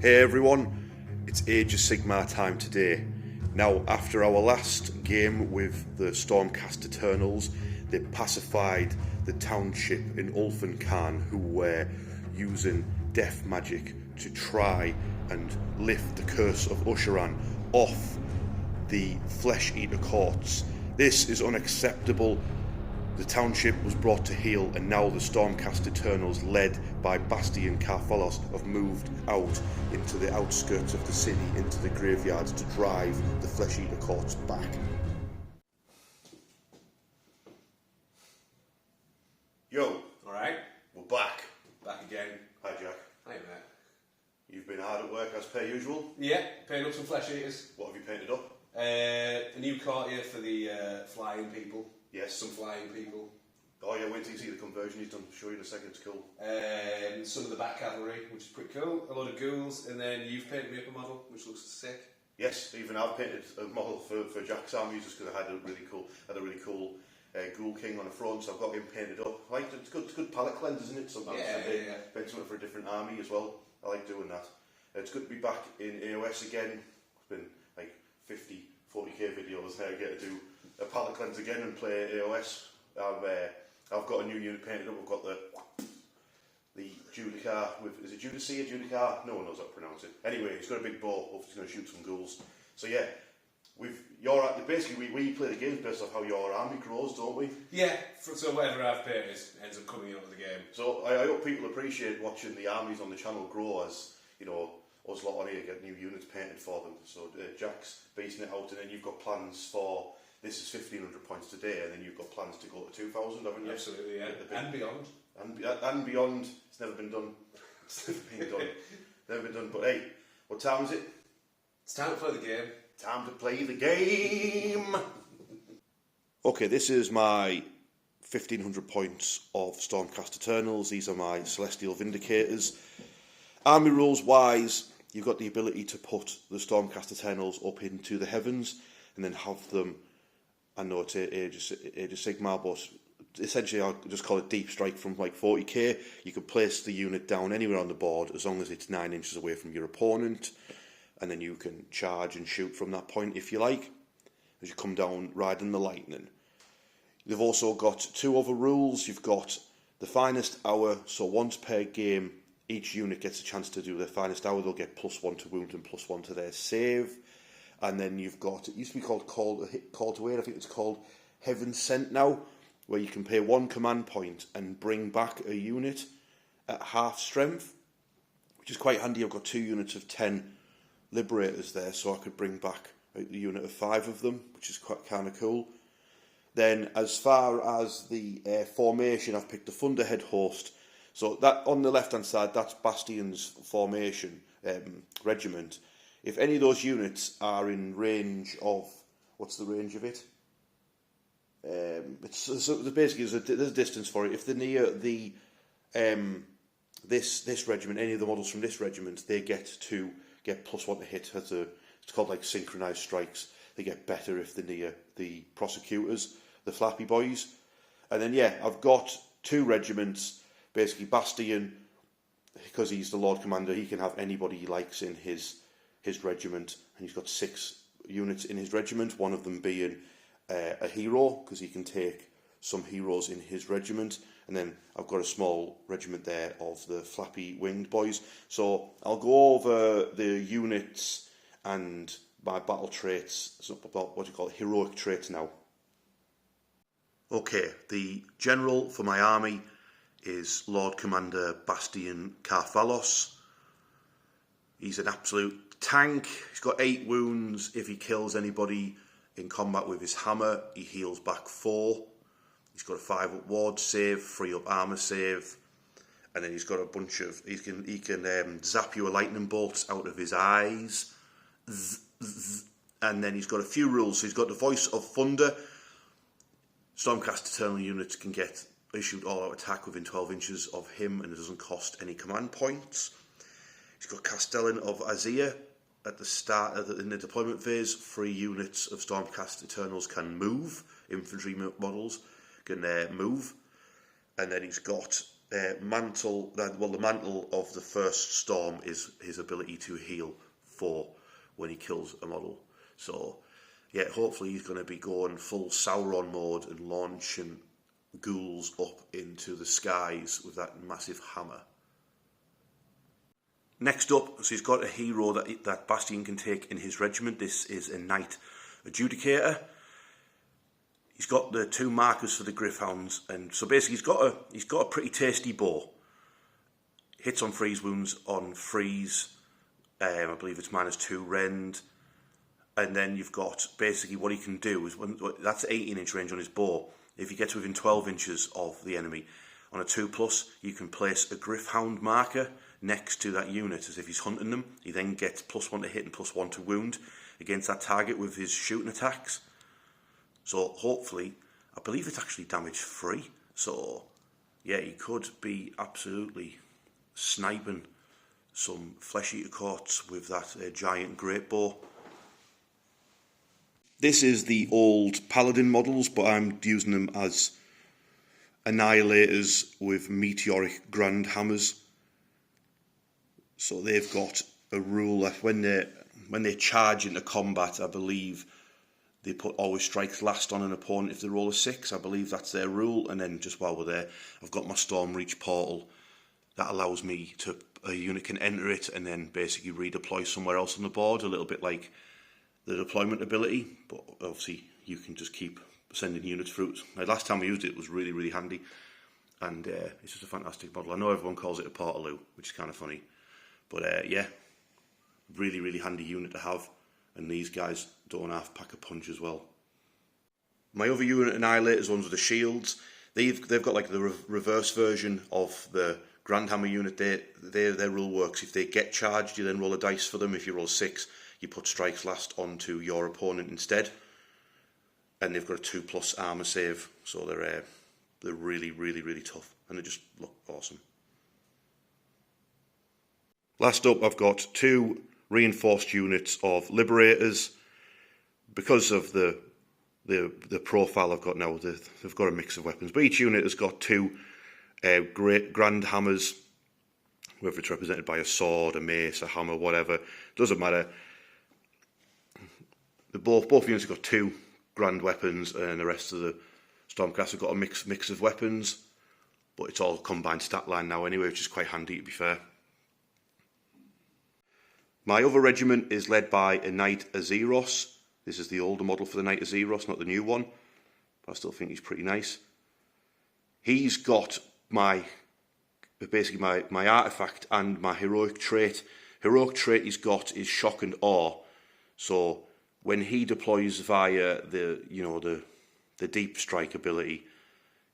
Hey everyone, it's Age of Sigmar time today. Now, after our last game with the Stormcast Eternals, they pacified the township in Ulfenkarn who were using death magic to try and lift the curse of Usheran off the Flesheater Courts. This is unacceptable. The township was brought to heel, and now the Stormcast Eternals, led by Bastian Carthalos, have moved out into the outskirts of the city, into the graveyards, to drive the Flesheater Courts back. Yo. Alright. We're back. Back again. Hi, Jack. Hi, mate. You've been hard at work as per usual. Yeah, painted up some flesh eaters. What have you painted up? A new courtier for the flying people. Yes. Some flying people. Oh yeah, wait till you see the conversion he's done. I'll show you in a second, it's cool. Some of the back cavalry, which is pretty cool. A lot of ghouls, and then you've painted me up a model, which looks sick. Yes, even I've painted a model for Jack's army just because I had a really cool Ghoul King on the front, so I've got him painted up. I like it. It's good palette cleanse, isn't it? Sometimes paint something for a different army as well. I like doing that. It's good to be back in AOS again. It's been like 50, 40k videos now. I get to do a palette cleanse again and play AOS. I've got a new unit painted up. I've got the Judicar with, is it Judicia? Judicar? No one knows how to pronounce it. Anyway, he's got a big bow. Hopefully he's going to shoot some ghouls. So yeah, basically we play the games based off how your army grows, don't we? Yeah, so whatever I've painted ends up coming out of the game. So I hope people appreciate watching the armies on the channel grow as, you know, us lot on here get new units painted for them. So Jack's basing it out, and then you've got plans for, this is 1500 points today, and then you've got plans to go to 2000, haven't you? Absolutely, yeah. And beyond. And beyond. It's never been done. It's never been done. Never been done. But hey, what time is it? It's time to play the game. Time to play the game. Okay, this is my 1500 points of Stormcast Eternals. These are my Celestial Vindicators. Army rules wise, you've got the ability to put the Stormcast Eternals up into the heavens and then have them, I know it's Age of Sigmar, but essentially I'll just call it deep strike from like 40k. You can place the unit down anywhere on the board as long as it's 9 inches away from your opponent, and then you can charge and shoot from that point if you like, as you come down riding the lightning. They've also got two other rules. You've got the finest hour, so once per game each unit gets a chance to do their finest hour. They'll get +1 to wound and +1 to their save. And then you've got, it used to be called Call to Aid, I think it's called Heaven Sent now, where you can pay 1 command point and bring back a unit at half strength, which is quite handy. I've got 2 units of 10 Liberators there, so I could bring back a unit of 5 of them, which is quite kind of cool. Then as far as the formation, I've picked the Thunderhead Host. So that on the left hand side, that's Bastian's formation regiment. If any of those units are in range of, what's the range of it? So basically there's a distance for it. If they're near the this regiment, any of the models from this regiment, they get +1 to hit. It's called like synchronized strikes. They get better if they're near the prosecutors, the flappy boys. And then yeah, I've got 2 regiments. Basically Bastian, because he's the Lord Commander, he can have anybody he likes in his regiment, and he's got 6 units in his regiment, one of them being a hero, because he can take some heroes in his regiment. And then I've got a small regiment there of the flappy winged boys. So I'll go over the units and my battle traits, so what do you call it, heroic traits now. Okay, the general for my army is Lord Commander Bastian Carthalos. He's an absolute tank. He's got 8 wounds. If he kills anybody in combat with his hammer, he heals back 4. He's got a 5-up ward save, 3-up armor save, and then he's got a bunch of, he can zap you a lightning bolt out of his eyes. And then he's got a few rules. So he's got the Voice of Thunder. Stormcast Eternal units can get issued all-out attack within 12 inches of him, and it doesn't cost any command points. He's got Castellan of Azyr. At the start in the deployment phase, 3 units of Stormcast Eternals can move. Infantry models can move. And then he's got mantle. The mantle of the first storm is his ability to heal 4 when he kills a model. So, yeah, hopefully he's going to be going full Sauron mode and launching ghouls up into the skies with that massive hammer. Next up, so he's got a hero that Bastian can take in his regiment. This is a Knight Adjudicator. He's got the 2 markers for the Griffhounds, and so basically he's got a pretty tasty bow. Hits on freeze wounds on freeze. I believe it's -2 rend. And then you've got basically what he can do is that's 18-inch range on his bow. If he gets within 12 inches of the enemy on a 2+, you can place a Griffhound marker next to that unit as if he's hunting them. He then gets +1 to hit and +1 to wound against that target with his shooting attacks. So hopefully, I believe it's actually damage free. So yeah, he could be absolutely sniping some Flesheater Courts with that giant great bow. This is the old Paladin models, but I'm using them as Annihilators with meteoric grand hammers. So they've got a rule that when they charge into combat, I believe they put always strikes last on an opponent if they roll a 6. I believe that's their rule. And then just while we're there, I've got my Storm Reach portal that allows me to, a unit can enter it and then basically redeploy somewhere else on the board, a little bit like the deployment ability. But obviously you can just keep sending units through it. Last time I used it was really, really handy. And it's just a fantastic model. I know everyone calls it a Portaloo, which is kind of funny. But yeah, really, really handy unit to have. And these guys don't half pack a punch as well. My other unit Annihilators, ones with the shields, they've got like the reverse version of the Grand Hammer unit. Their rule works. If they get charged, you then roll a dice for them. If you roll 6, you put strikes last onto your opponent instead. And they've got a 2+ armor save, so they're really, really, really tough, and they just look awesome. Last up, I've got 2 reinforced units of Liberators. Because of the profile I've got now, they've got a mix of weapons, but each unit has got 2 great grand hammers, whether it's represented by a sword, a mace, a hammer, whatever, doesn't matter. Both units have got 2 grand weapons, and the rest of the Stormcast have got a mix of weapons, but it's all combined stat line now anyway, which is quite handy to be fair. My other regiment is led by a Knight Azyr. This is the older model for the Knight Azyr, not the new one, but I still think he's pretty nice. He's got basically my artifact and my heroic trait. Heroic trait he's got is Shock and Awe. So when he deploys via the deep strike ability,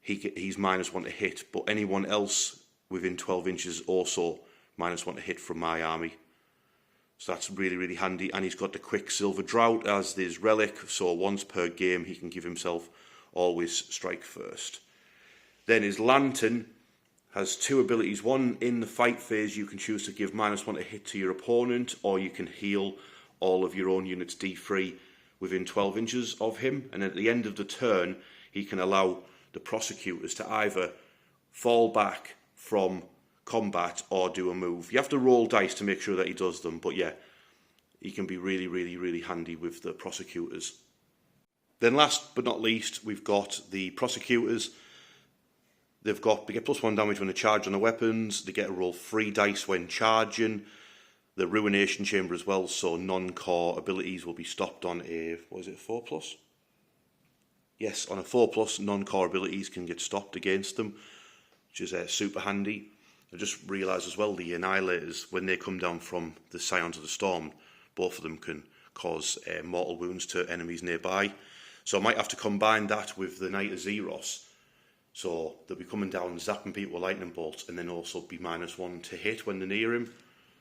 he's -1 to hit, but anyone else within 12 inches also -1 to hit from my army. So that's really, really handy. And he's got the Quicksilver Drought as his relic, so once per game he can give himself always strike first. Then his Lantern has 2 abilities. One, in the fight phase you can choose to give -1 to hit to your opponent, or you can heal all of your own units D3 within 12 inches of him, and at the end of the turn he can allow the prosecutors to either fall back from combat or do a move. You have to roll dice to make sure that he does them, but yeah, he can be really, really, really handy with the prosecutors. Then last but not least, we've got the prosecutors. They get +1 damage when they charge on the weapons. They get to roll 3 dice when charging. The Ruination Chamber as well, so non-core abilities will be stopped on a, 4+? Yes, on a 4+, non-core abilities can get stopped against them, which is super handy. I just realised as well, the Annihilators, when they come down from the Scions of the Storm, both of them can cause mortal wounds to enemies nearby. So I might have to combine that with the Knight Azyr. So they'll be coming down and zapping people with lightning bolts, and then also be -1 to hit when they're near him.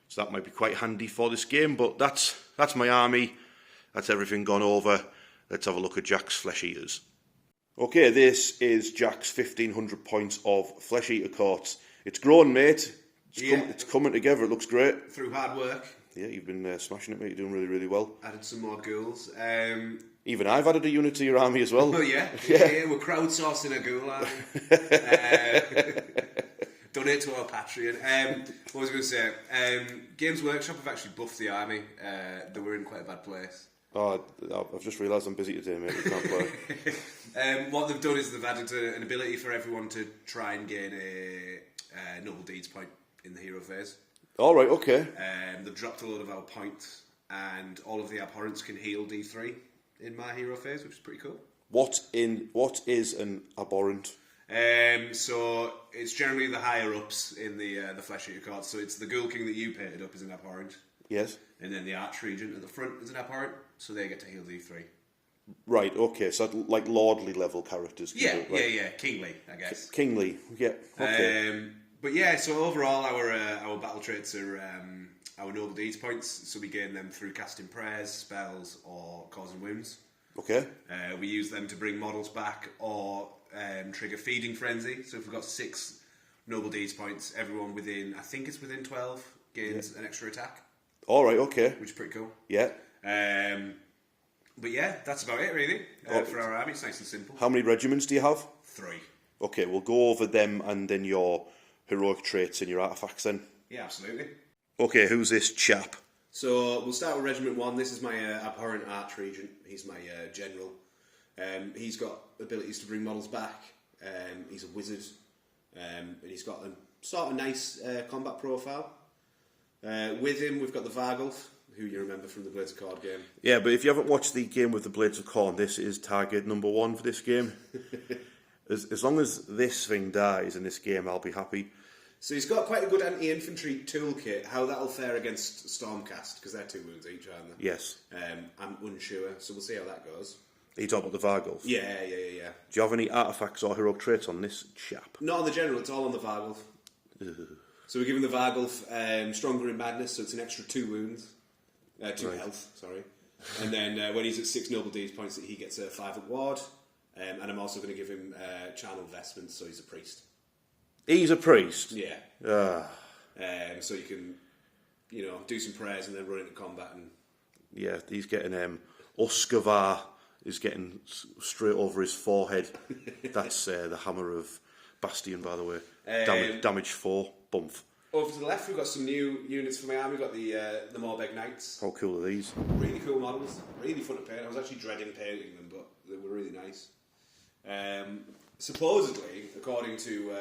So that might be quite handy for this game, but that's my army. That's everything gone over. Let's have a look at Jack's Flesheaters. Okay, this is Jack's 1500 points of Flesheater Courts. It's grown, mate. It's coming together. It looks great. Through hard work. Yeah, you've been smashing it, mate. You're doing really, really well. Added some more ghouls. Even I've added a unit to your army as well. Oh, yeah. We're crowdsourcing a ghoul army. Donate to our Patreon. What was I going to say? Games Workshop have actually buffed the army. They were in quite a bad place. Oh, I've just realised I'm busy today, mate. We can't play. What they've done is they've added an ability for everyone to try and gain a Noble Deeds point in the hero phase. All right, okay. They've dropped a load of our points, and all of the abhorrents can heal D3 in my hero phase, which is pretty cool. What is an abhorrent? So it's generally the higher ups in the Flesheater Courts. So it's the Ghoul King that you painted up is an abhorrent. Yes. And then the Archregent at the front is an abhorrent, so they get to heal D3. Right, okay, so like lordly level characters. Yeah, kingly, I guess. Kingly, yeah, okay. But yeah, so overall our battle traits are our Noble Deeds points, so we gain them through casting prayers, spells, or causing wounds. Okay. We use them to bring models back or trigger Feeding Frenzy. So if we've got 6 Noble Deeds points, everyone within, I think it's within 12, gains an extra attack. All right, okay. Which is pretty cool. Yeah. But yeah, that's about it really for our army. It's nice and simple. How many regiments do you have? 3. Okay, we'll go over them and then your heroic traits and your artifacts then. Yeah, absolutely. Okay, who's this chap? So we'll start with Regiment 1. This is my abhorrent Archregent. He's my general. He's got abilities to bring models back. He's a wizard. And he's got a sort of nice combat profile. With him, we've got the Vargulf, who you remember from the Blades of Cord game. Yeah, but if you haven't watched the game with the Blades of Corn, this is target number 1 for this game. As long as this thing dies in this game, I'll be happy. So he's got quite a good anti-infantry toolkit. How that'll fare against Stormcast, because they're 2 wounds each, aren't they? Yes. I'm unsure, so we'll see how that goes. Are you talking about the Vargulf? Yeah. Do you have any artifacts or heroic traits on this chap? Not on the general, it's all on the Vargulf. So we're giving the Vargulf Stronger in Madness, so it's an extra 2 wounds. 2 health, sorry. And then when he's at 6 Noble Deeds points, he gets a 5-up ward. And I'm also going to give him Charnel Vestments, so he's a priest. He's a priest? Yeah. So you can, do some prayers and then run into combat. And yeah, he's getting Uskavar is getting straight over his forehead. That's the hammer of Bastian, by the way. Damage 4, bump. Over to the left, we've got some new units for my army. We've got the Morbeg Knights. How cool are these? Really cool models. Really fun to paint. I was actually dreading painting them, but they were really nice. Supposedly, according to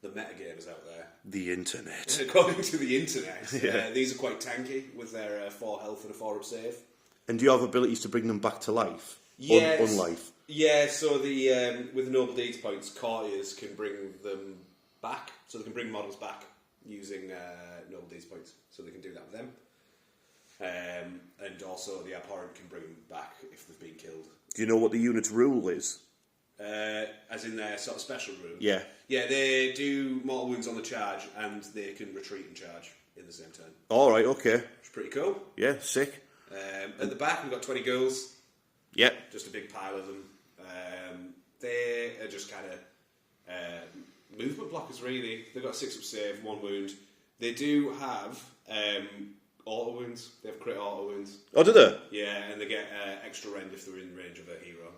the metagamers out there, the internet. According to the internet, these are quite tanky with their 4 health and a 4-up save. And do you have abilities to bring them back to life? Yes. Unlife? Yeah, so with the Noble Deeds points, courtiers can bring them back. So they can bring models back using Noble Deeds points. So they can do that with them. And also the abhorrent can bring them back if they've been killed. Do you know what the unit's rule is? As in their sort of special rule? Yeah. Yeah, they do mortal wounds on the charge and they can retreat and charge in the same turn. Alright, okay. Which is pretty cool. Yeah, sick. At the back we've got 20 ghouls. Yeah. Just a big pile of them. They are just kind of movement blockers, really. They've got a 6-up save, 1 wound. They do have auto wounds. They have crit auto wounds. Oh, do they? Yeah, and they get extra rend if they're in range of a hero.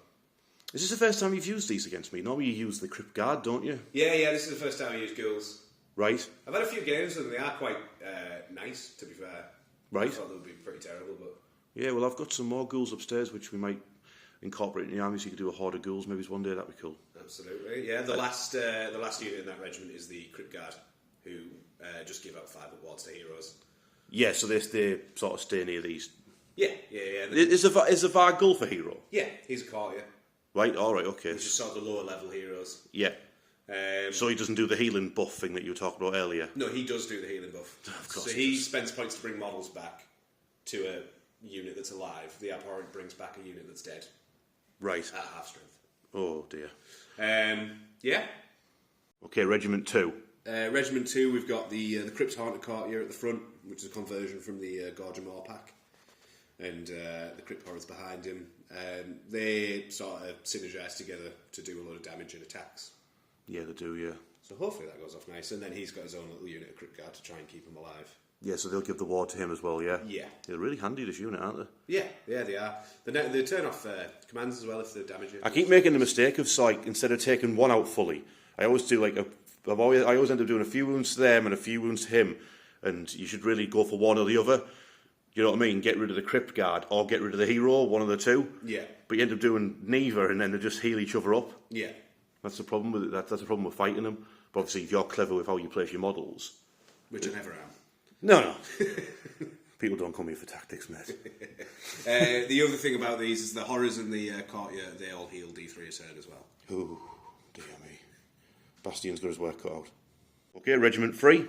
Is this the first time you've used these against me? Normally you use the Crypt Guard, don't you? Yeah, this is the first time I used ghouls. Right. I've had a few games and they are quite nice, to be fair. Right. I thought they would be pretty terrible, but... Yeah, well, I've got some more ghouls upstairs, which we might incorporate in the army, so you could do a horde of ghouls maybe one day. That'd be cool. Absolutely, yeah. The last unit in that regiment is the Crypt Guard, who just give out 5-up wards to heroes. Yeah, so they sort of stay near these. Yeah. Is a Vargulf a hero? Yeah, he's a courtier. Right, alright, okay. He's just sort of the lower level heroes. Yeah. So he doesn't do the healing buff thing that you were talking about earlier? No, he does do the healing buff. Of course so he spends points to bring models back to a unit that's alive. The abhorrent brings back a unit that's dead. Right. At half strength. Oh dear. Yeah. Okay, Regiment 2. Regiment 2, we've got the Crypt Haunted Courtier at the front, which is a conversion from the Gorgemore pack. And the Crypt Horrors behind him. They sort of synergise together to do a lot of damage and attacks. Yeah, they do, yeah. So hopefully that goes off nice. And then he's got his own little unit of Crypt Guard to try and keep him alive. Yeah, so they'll give the ward to him as well, yeah? Yeah. They're really handy, this unit, aren't they? Yeah, they are. They turn off commands as well if they're damaging. I keep making the mistake of, instead of taking one out fully, I always do like a I always end up doing a few wounds to them and a few wounds to him, and you should really go for one or the other. You know what I mean? Get rid of the Crypt Guard or get rid of the hero, one of the two. Yeah. But you end up doing neither, and then they just heal each other up. Yeah. That's the problem with it. That's the problem with fighting them. But obviously, if you're clever with how you place your models... Which I never am. No. People don't come here for tactics, mate. The other thing about these is the horrors in the courtyard, they all heal D3 a turn as well. Oh, dear me. Bastian's got his work cut out. Okay, Regiment 3.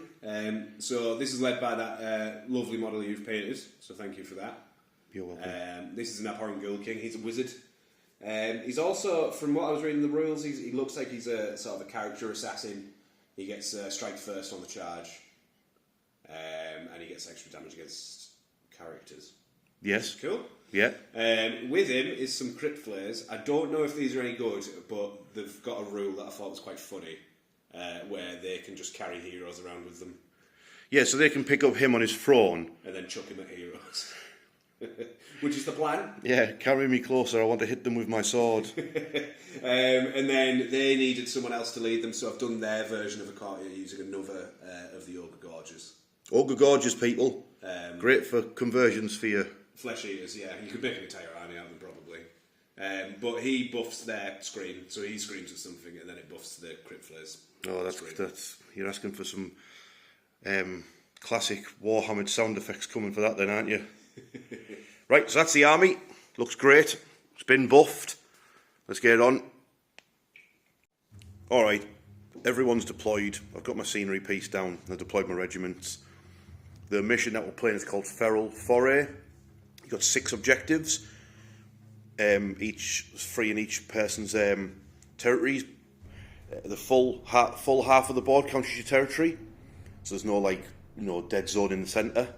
So this is led by that lovely model you've painted, so thank you for that. You're welcome. This is an abhorrent Ghoul King. He's a wizard. He's also, from what I was reading in the rules, he looks like he's a sort of a character assassin. He gets strike first on the charge, and he gets extra damage against characters. Yes. Cool. Yeah. With him is some crypt flares. I don't know if these are any good, but they've got a rule that I thought was quite funny, where they can just carry heroes around with them. Yeah, so they can pick up him on his throne. And then chuck him at heroes. Which is the plan. Yeah, carry me closer, I want to hit them with my sword. And then they needed someone else to lead them, so I've done their version of a courtier using another of the Ogre Gorges. Ogre Gorges, people. Great for conversions for you. Flesh Eaters, yeah. You could make an entire army out of them, probably. But he buffs their scream, so he screams at something, and then it buffs the crypt flares. Oh, that's you're asking for some classic Warhammer sound effects coming for that then, aren't you? Right, so that's the army. Looks great. It's been buffed. Let's get it on. Alright, everyone's deployed. I've got my scenery piece down. I've deployed my regiments. The mission that we're playing is called Feral Foray. You've got 6 objectives. Each 3 in each person's territories. The full half of the board counts as your territory. So there's no dead zone in the centre.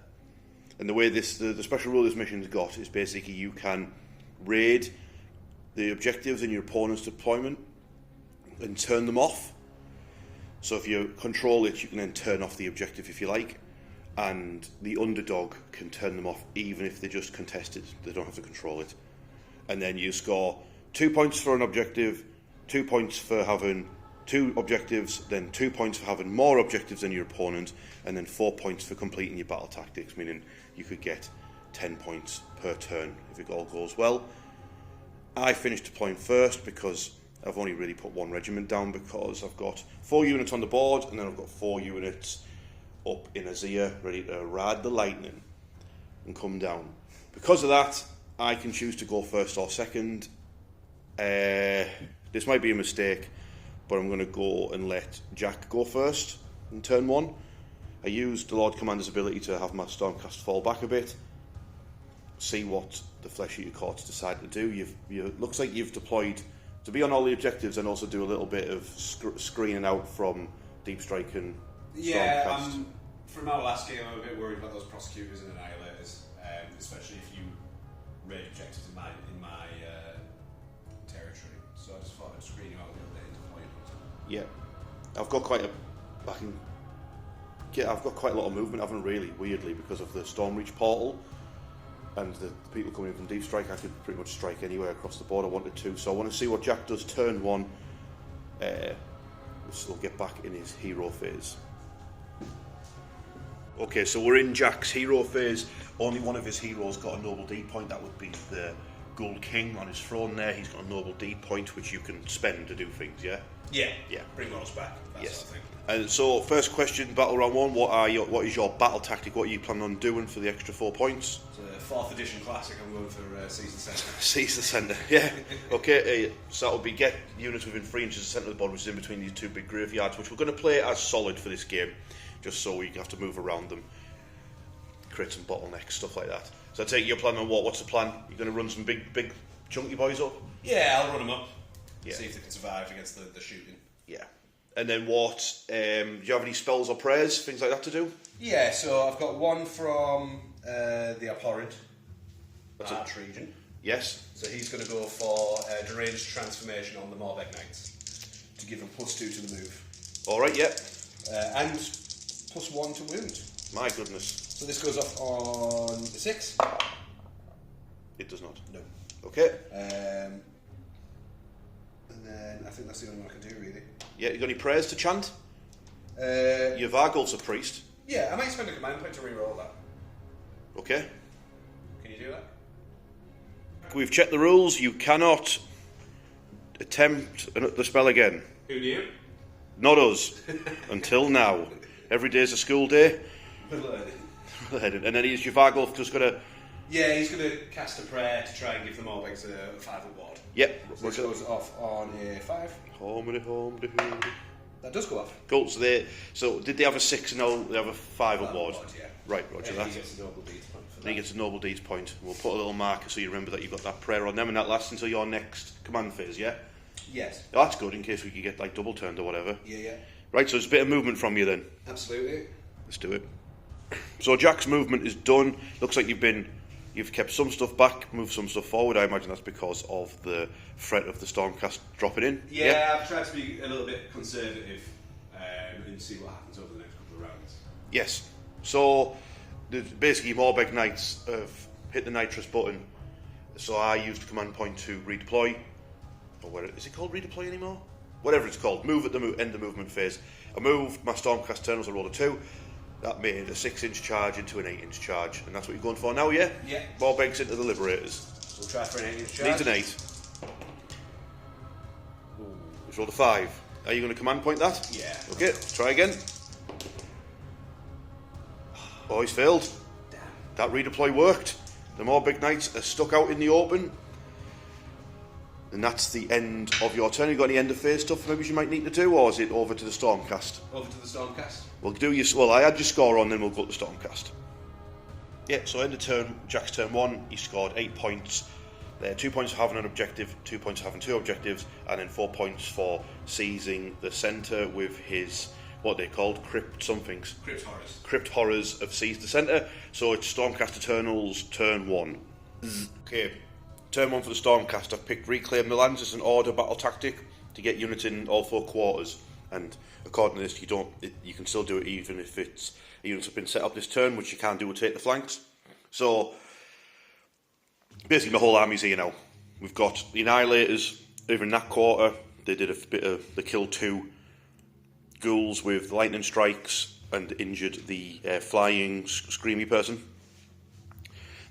And the way the special rule this mission's got is basically you can raid the objectives in your opponent's deployment and turn them off. So if you control it, you can then turn off the objective if you like, and the underdog can turn them off even if they just contested. They don't have to control it. And then you score 2 points for an objective, 2 points for having 2 objectives, then 2 points for having more objectives than your opponent, and then 4 points for completing your battle tactics, meaning you could get 10 points per turn if it all goes well. I finished deploying first because I've only really put 1 regiment down because I've got 4 units on the board, and then I've got 4 units up in Azyr ready to ride the lightning and come down. Because of that, I can choose to go first or second. This might be a mistake, but I'm going to go and let Jack go first in turn 1. I used the Lord Commander's ability to have my Stormcast fall back a bit, see what the Flesheater Courts decide to do. Looks like you've deployed to be on all the objectives and also do a little bit of screening out from Deep Strike and Stormcast. From our last game, I'm a bit worried about those prosecutors and annihilators, especially if you raid objectives in my territory. So I just thought I'd screen you out a little bit and deploy it. Yeah, I've got quite a lot of movement, haven't really, weirdly, because of the Stormreach portal and the people coming in from Deep Strike. I could pretty much strike anywhere across the board I wanted to, so I want to see what Jack does turn 1. We'll get back in his hero phase. Okay, so we're in Jack's hero phase. Only one of his heroes got a noble D point. That would be the Ghoul King on his throne there. He's got a noble D point which you can spend to do things, yeah? Yeah. Yeah. Bring those back. Yes. Sort of thing. And so, first question, battle round 1. What is your battle tactic? What are you planning on doing for the extra 4 points? It's a 4th edition classic. I'm going for Seize the Centre. Seize the Centre, yeah. Okay, so that would be get units within 3 inches of the centre of the board, which is in between these 2 big graveyards, which we're going to play as solid for this game, just so we have to move around them, create some bottlenecks, stuff like that. So I take your plan on what? What's the plan? You're going to run some big chunky boys up? Yeah, I'll run them up. Yeah. See if they can survive against the shooting. Yeah. And then what? Do you have any spells or prayers, things like that to do? Yeah, so I've got one from the Abhorrent Archregent. Yes. So he's going to go for Deranged Transformation on the Morbeg Knights to give him +2 to the move. Alright, yep. And +1 to wound. My goodness. So this goes off on the 6. It does not. No. Okay. And then I think that's the only one I can do, really. Yeah, you got any prayers to chant? Your Vargulf's a priest. Yeah, I might spend a command point to reroll that. Okay. Can you do that? We've checked the rules. You cannot attempt the spell again. Who knew? Not us. Until now. Every day's a school day. And then your Vargulf just got to... Yeah, he's going to cast a prayer to try and give the Morbegs a 5 ward. Yep. So this goes off on a 5. That does go off. Cool. So did they have a 6 and now they have a 5 award? Yeah. Right, roger that. He gets a noble deeds point for that. He gets a noble deeds point. We'll put a little marker so you remember that you've got that prayer on them, and that lasts until your next command phase, yeah? Yes. Oh, that's good in case we could get like double turned or whatever. Yeah. Right, so there's a bit of movement from you then. Absolutely. Let's do it. So Jack's movement is done. Looks like you've kept some stuff back, moved some stuff forward. I imagine that's because of the threat of the Stormcast dropping in. Yeah, I've tried to be a little bit conservative and see what happens over the next couple of rounds. Yes. So basically Morbeg Knights have hit the nitrous button. So I used a command point to redeploy. Or is it called redeploy anymore? Whatever it's called. Move at the end of movement phase. I moved my Stormcast Eternals. I rolled a 2. That made a 6-inch charge into an 8-inch charge, and that's what you're going for now, yeah? Yeah. Morbegs into the Liberators. So we'll try for an 8-inch charge. Needs an 8. He's rolled a 5. Are you going to command point that? Yeah. Okay, try again. Oh, he's failed. Damn. That redeploy worked. The Morbeg Knights are stuck out in the open. And that's the end of your turn. You got any end of phase stuff maybe you might need to do, or is it over to the Stormcast? Over to the Stormcast. I had your score on, then we'll go to the Stormcast. Yeah, so end of turn, Jack's turn 1, he scored 8 points. There 2 points for having an objective, 2 points for having 2 objectives, and then 4 points for seizing the centre with his, what they called, Crypt somethings. Crypt Horrors. Crypt Horrors have seized the centre, so it's Stormcast Eternals turn 1. Okay, turn 1 for the Stormcast. I've picked Reclaim the Lands as an order battle tactic to get units in all 4 quarters, and according to this, you can still do it even if units have been set up this turn, which you can't do with take the flanks. So basically, my whole army's here now. We've got the Annihilators over in that quarter. They killed 2 ghouls with lightning strikes and injured the flying screamy person.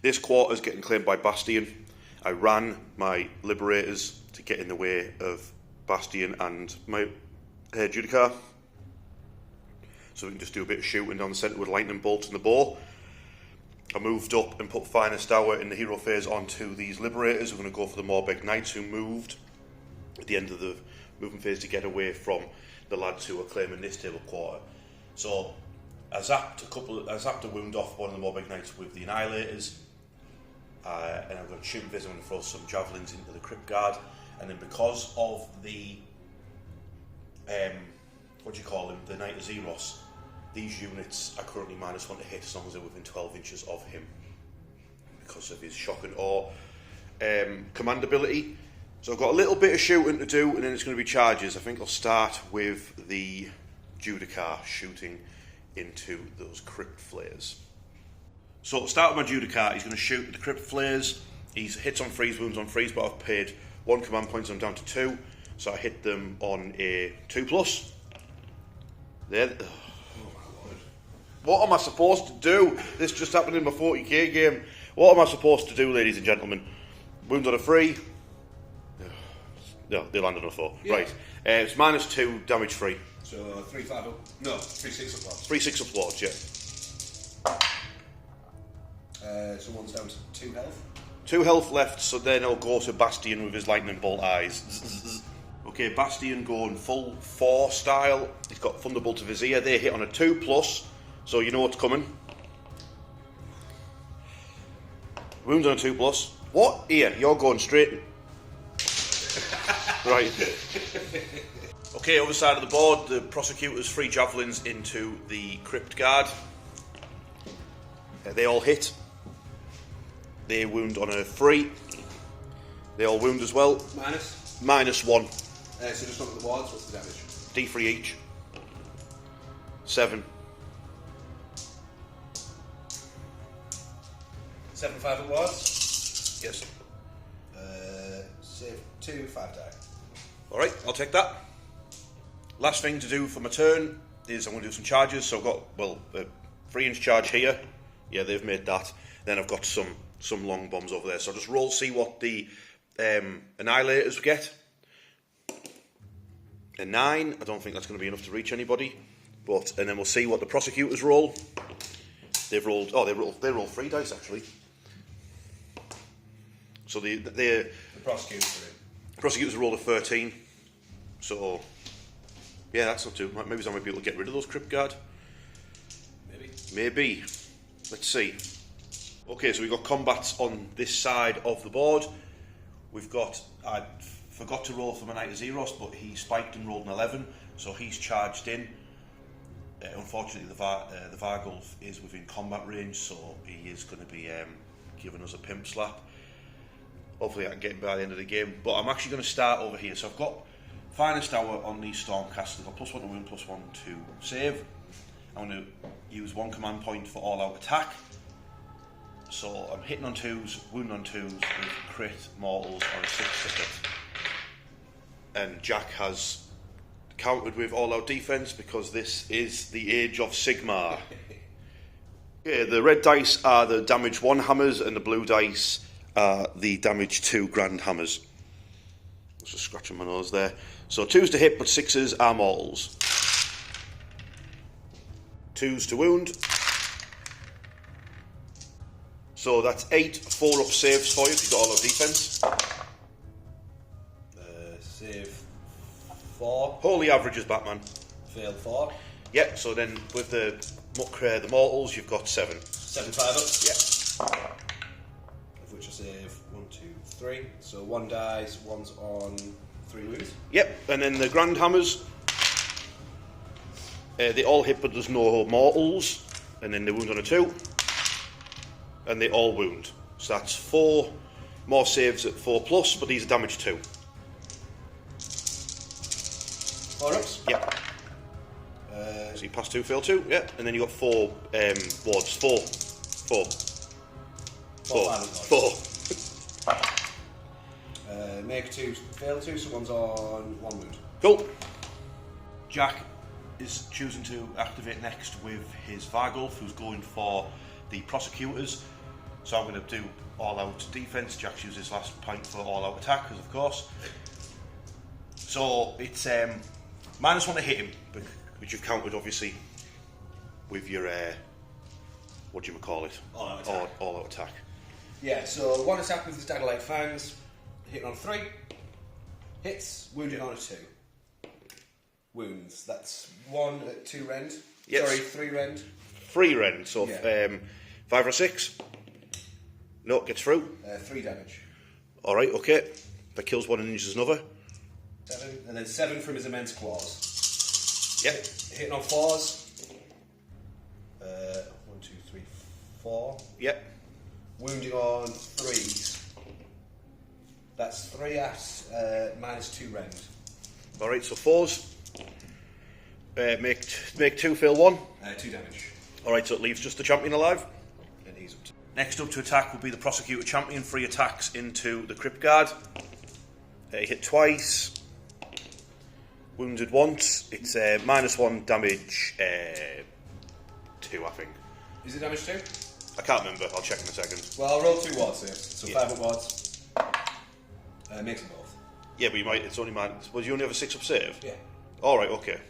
This quarter's getting claimed by Bastian. I ran my Liberators to get in the way of Bastian and my Judicar, so we can just do a bit of shooting down the centre with lightning bolts and the bow. I moved up and put Finest Hour in the hero phase onto these Liberators. We're going to go for the Morbeg Knights, who moved at the end of the movement phase to get away from the lads who are claiming this table quarter. So I zapped a wound off one of the Morbeg Knights with the Annihilators, and I've got shooting phase. I'm going to throw some javelins into the Crypt Guard, and then because of the the Knight of Zeros, these units are currently -1 to hit as long as they're within 12 inches of him because of his shock and awe command ability. So I've got a little bit of shooting to do, and then it's going to be charges. I think I'll start with the Judicar shooting into those Crypt Flares. So I'll start with my Judicar. He's going to shoot the Crypt Flares. He hits on freeze, wounds on freeze, but I've paid 1 command point, so I'm down to 2. So I hit them on a 2+. There. Oh my word. What am I supposed to do? This just happened in my 40k game. What am I supposed to do, ladies and gentlemen? Wounds on a 3. No, they land on a 4. Yeah. Right. It's -2, damage free. So 3-5 up. No, 3-6 upwards. 3-6 upwards, yeah. So one's down to 2 health. 2 health left, so then I'll go to Bastian with his lightning bolt eyes. Okay, Bastian going full 4 style. He's got Thunderbolt of Azyr. They hit on a 2+, so you know what's coming. Wounds on a 2+. What? Here, you're going straight. Right. Okay, other side of the board, the prosecutors 3 javelins into the Crypt Guard. They all hit. They wound on a 3. They all wound as well. -1. So just look at the wards, what's the damage? D3 each. 7. 7-5 at wards? Yes. Save 2, 5 die. Alright, I'll take that. Last thing to do for my turn is I'm going to do some charges. So I've got, well, a 3-inch charge here. Yeah, they've made that. Then I've got some long bombs over there. So I'll just roll, see what the Annihilators get. A 9. I don't think that's going to be enough to reach anybody. And then we'll see what the Prosecutors roll. They've rolled. Oh, they roll 3 dice actually. So the Prosecutors rolled a 13. So yeah, that's not too. Maybe I might be able to get rid of those Crypt Guard. Maybe. Let's see. Okay, so we've got combats on this side of the board. We've got. I forgot to roll for my Knight of Zeros, but he spiked and rolled an 11, so he's charged in. Unfortunately, the Vargulf is within combat range, so he is going to be giving us a pimp slap. Hopefully I can get him by the end of the game. But I'm actually going to start over here. So I've got Finest Hour on these Stormcasters. I've got +1 to wound, +1 to save. I'm going to use 1 command point for all-out attack. So I'm hitting on 2s, wounding on 2s, with crit, mortals, or a 6 to hit. And Jack has countered with all-out defense because this is the age of Sigmar. Yeah, the red dice are the damage 1 hammers, and the blue dice are the damage 2 grand hammers. I was just scratching my nose there. So 2s to hit, but 6s are mortals. 2s to wound. So that's 8 4-up saves for you if you've got all-out defense. Save 4. Holy averages, Batman. Failed 4. Yeah, so then with the mortals, you've got 7. 7 5-ups. Yeah. Of which I save 1, 2, 3. So 1 dies, 1's on 3 wounds. Yep, and then the grand hammers, they all hit, but there's no mortals, and then they wound on a 2, and they all wound. So that's 4 more saves at 4+, but these are damage 2. 4-ups? Yep. So you pass 2, fail 2, yeah, and then you got 4 wards. 4. 4. Make 2, fail 2, so 1's on 1 wound. Cool. Jack is choosing to activate next with his Vargulf, who's going for the Prosecutors. So I'm going to do all-out defense. Jack uses his last point for all-out attack, because of course. So it's -1 to hit him, which you've counted obviously with your what do you call it? All-out attack. All-out attack. Yeah. So 1 attack with his dagger-like fangs, hitting on 3, hits, wounding on a 2. Wounds. That's 1 at 2 rend. Yes. Sorry, 3 rend. 3 rend. So Yeah. 5 or 6. No, gets through. 3 damage. All right, okay. That kills 1 and injures another. 7, and then 7 from his immense claws. Yep. Hitting on 4s. 1, 2, 3, 4. Yep. Wounding on 3s. That's 3 at -2 rend. All right, so 4s. Make 2, fail 1. 2 damage. All right, so it leaves just the champion alive. And he's up to... Next up to attack will be the Prosecutor Champion. 3 attacks into the Crypt Guard. He hit twice. Wounded once. It's -1 damage 2, I think. Is it damage 2? I can't remember. I'll check in a second. Well, I'll roll 2 wards here. So Yeah. 5 up wards. Makes them both. Yeah, but you might. It's only you only have a 6-up save? Yeah. All right, okay.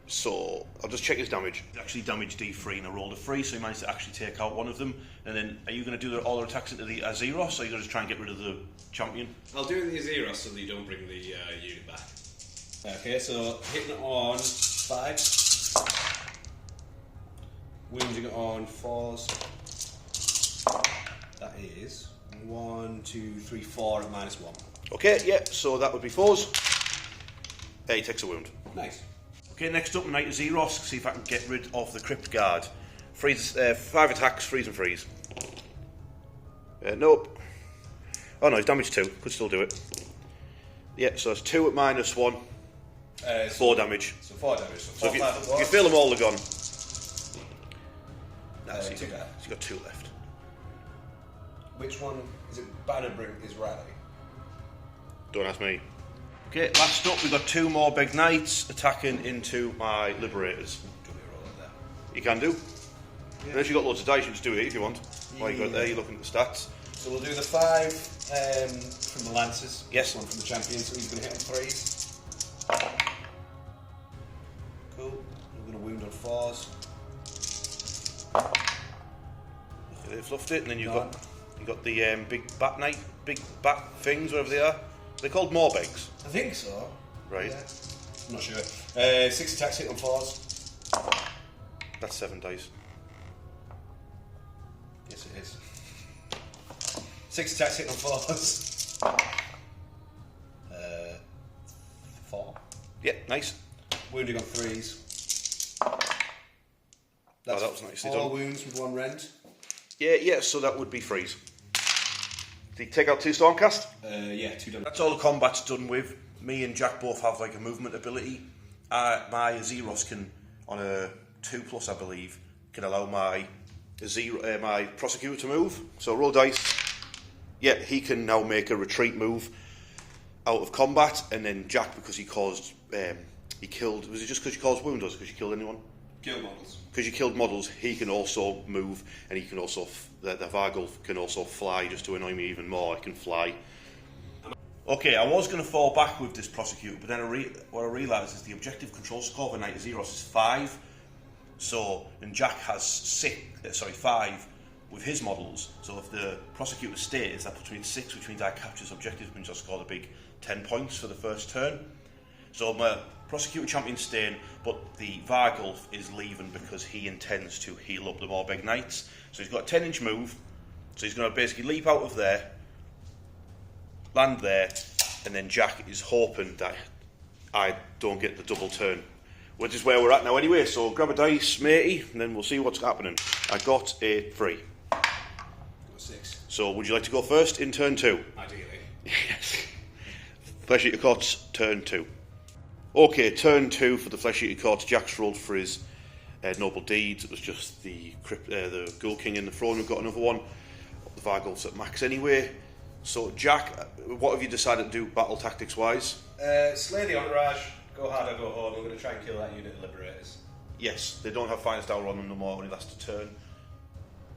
So I'll just check his damage. Actually, damage D3, and I rolled a 3, so he managed to actually take out 1 of them. And then, are you going to do all the attacks into the Azyr, or are you going to just try and get rid of the champion? I'll do it in the Azyr so that you don't bring the unit back. Okay, so hitting on 5. Wounding on 4s. That is 1, 2, 3, 4 at -1. Okay, yeah. So that would be 4s. He takes a wound. Nice. Okay, next up, Knight of Zeros. See if I can get rid of the Crypt Guard. 5 attacks, freeze and freeze. Nope. Oh no, he's damage 2. Could still do it. Yeah, so it's 2 at -1. 4 damage. So 4 damage. So if you fail them all, they're gone. Nah, so 2 death. he's got 2 left. Which one is it? Bannerbring is Rally. Don't ask me. Okay, last up we've got 2 more big knights attacking into my liberators. Do we roll it there? You can do. Yeah. Unless you've got loads of dice, you can just do it if you want. While you've got it there, you're looking at the stats. So we'll do the 5 from the Lancers. Yes. 1 from the Champion, so he's going to hit on 3s. Cool. We're going to wound on 4s. They fluffed it, and then you've got the big bat things, whatever they are. They're called morbegs. I think so. Right. Yeah. I'm not sure. 6 attacks hit on 4s. That's 7 dice. Yes, it is. 6 attacks hit on 4s. 4. Yeah, nice. Wounding on 3s. That was nicely 4 done. wounds with 1 rend. Yeah, so that would be freeze. Did you take out 2 Stormcast? Yeah, 2 done. That's all the combat's done with. Me and Jack both have like a movement ability. My Azyros can, on a 2+, I believe, can allow my my prosecutor to move. So roll dice. Yeah, he can now make a retreat move out of combat, and then Jack, because he caused, he killed. Was it just because you caused wounds, or because you killed anyone? Kill models. Because you killed models, he can also move, and he can also the Vargulf can also fly, just to annoy me even more. He can fly. Okay, I was going to fall back with this prosecutor, but then what I realised is the objective control score for Knight Azyros is 5. So, and Jack has 5 with his models. So if the prosecutor stays, that puts me at 6, which means I capture his objective, which means I scored a big 10 points for the first turn. So my prosecutor champion's staying, but the Vargulf is leaving because he intends to heal up the Morbeg Knights. So he's got a 10-inch move, so he's going to basically leap out of there, land there, and then Jack is hoping that I don't get the double turn, which is where we're at now anyway. So grab a dice, matey, and then we'll see what's happening. I got a 3. Got 6. So would you like to go first in turn 2? Ideally. Yes. Flesheater Courts, turn 2. Okay, turn 2 for the Flesheater Courts. Jack's rolled for his noble deeds. It was just the Ghoul King in the throne. We've got another one. The Vargulf's at max anyway. So Jack, what have you decided to do battle tactics wise? Slay the Entourage, go hard or go home. I'm going to try and kill that unit of Liberators. Yes, they don't have Finest Hour on them no more, only lasts a turn.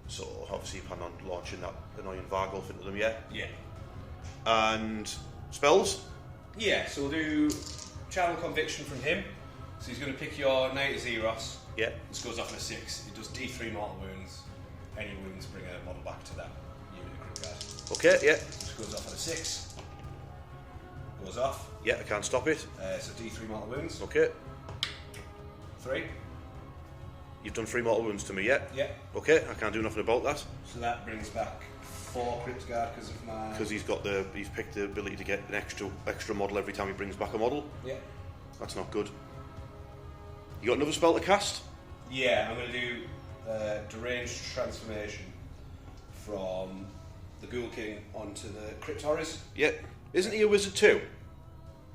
So obviously you plan on launching that annoying Vargulf into them, yeah? Yeah. And spells? Yeah, so we'll do Channel Conviction from him. So he's going to pick your Knight Azyros. Yeah. This goes off on a 6. It does D3 mortal wounds. Any wounds bring a model back to that unit of Crypt Guard. Okay, yeah. This goes off on a 6. Goes off. Yeah, I can't stop it. So D3 mortal wounds. Okay. 3. You've done 3 mortal wounds to me, yeah? Yeah. Okay, I can't do nothing about that. So that brings back 4 Crypt Guard because of my... Because he's picked the ability to get an extra model every time he brings back a model. Yeah. That's not good. You got another spell to cast? Yeah, I'm going to do Deranged Transformation from the Ghoul King onto the Crypt Horrors. Yeah. Isn't he a wizard too?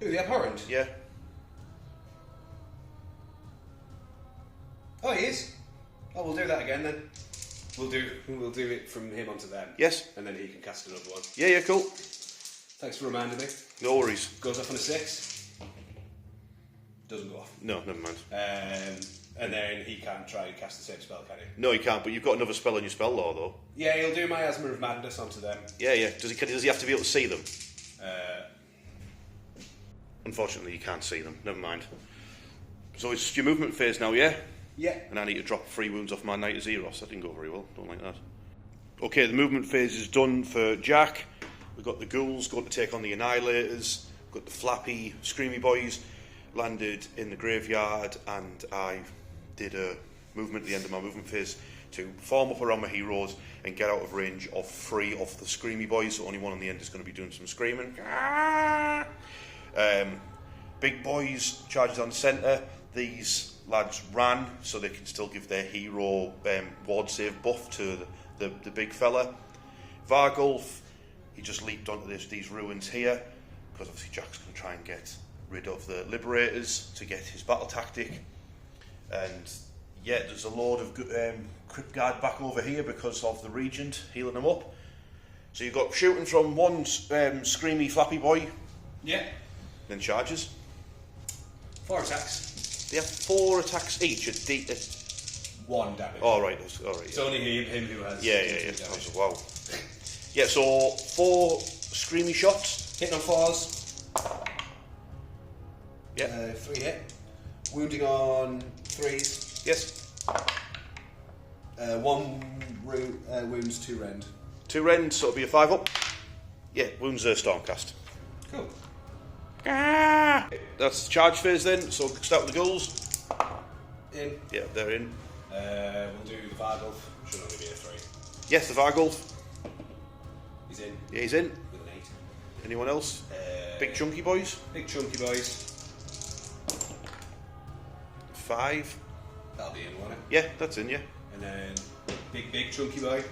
Who, the Abhorrent? Yeah. Oh, he is. Oh, we'll do that again then. We'll do it from him onto them. Yes. And then he can cast another one. Yeah, cool. Thanks for reminding me. No worries. Goes off on a 6. Doesn't go off. No, never mind. And then he can try and cast the same spell, can he? No, you can't, but you've got another spell on your spell law, though. Yeah, he'll do Miasma of Madness onto them. Yeah. Does he have to be able to see them? Unfortunately, you can't see them. Never mind. So it's your movement phase now, yeah? Yeah. And I need to drop 3 wounds off my Knight Azyros. That didn't go very well. Don't like that. Okay, the movement phase is done for Jack. We've got the Ghouls going to take on the Annihilators. We've got the flappy, screamy boys. Landed in the graveyard, and I did a movement at the end of my movement phase to form up around my heroes and get out of range of 3 of the screamy boys. So only one on the end is going to be doing some screaming. Big boys charges on the centre. These lads ran so they can still give their hero ward save buff to the big fella. Vargulf, he just leaped onto these ruins here because obviously Jack's going to try and get rid of the Liberators to get his battle tactic. And yeah, there's a load of Crypt Guard back over here because of the Regent healing them up. So you've got shooting from one screamy flappy boy. Yeah. then charges. 4 attacks. They have 4 attacks each at 1 damage. Oh, right. It's only him who has. Yeah. damage. Wow. Yeah, so 4 screamy shots. Hitting on 4s. Yeah. 3 hit. Wounding on 3s. Yes. 1 wounds, 2 rend. 2 rend, so it'll be a 5 up. Yeah, wounds Stormcast. Cool. That's the charge phase then, so start with the ghouls. In. Yeah, they're in. We'll do the Vargulf. Should only be a 3. Yes, the Vargulf. He's in. Yeah, he's in. With an 8. Anyone else? Big chunky boys. Big chunky boys. 5. That'll be in, won't it? Yeah, that's in, yeah. And then big chunky boy.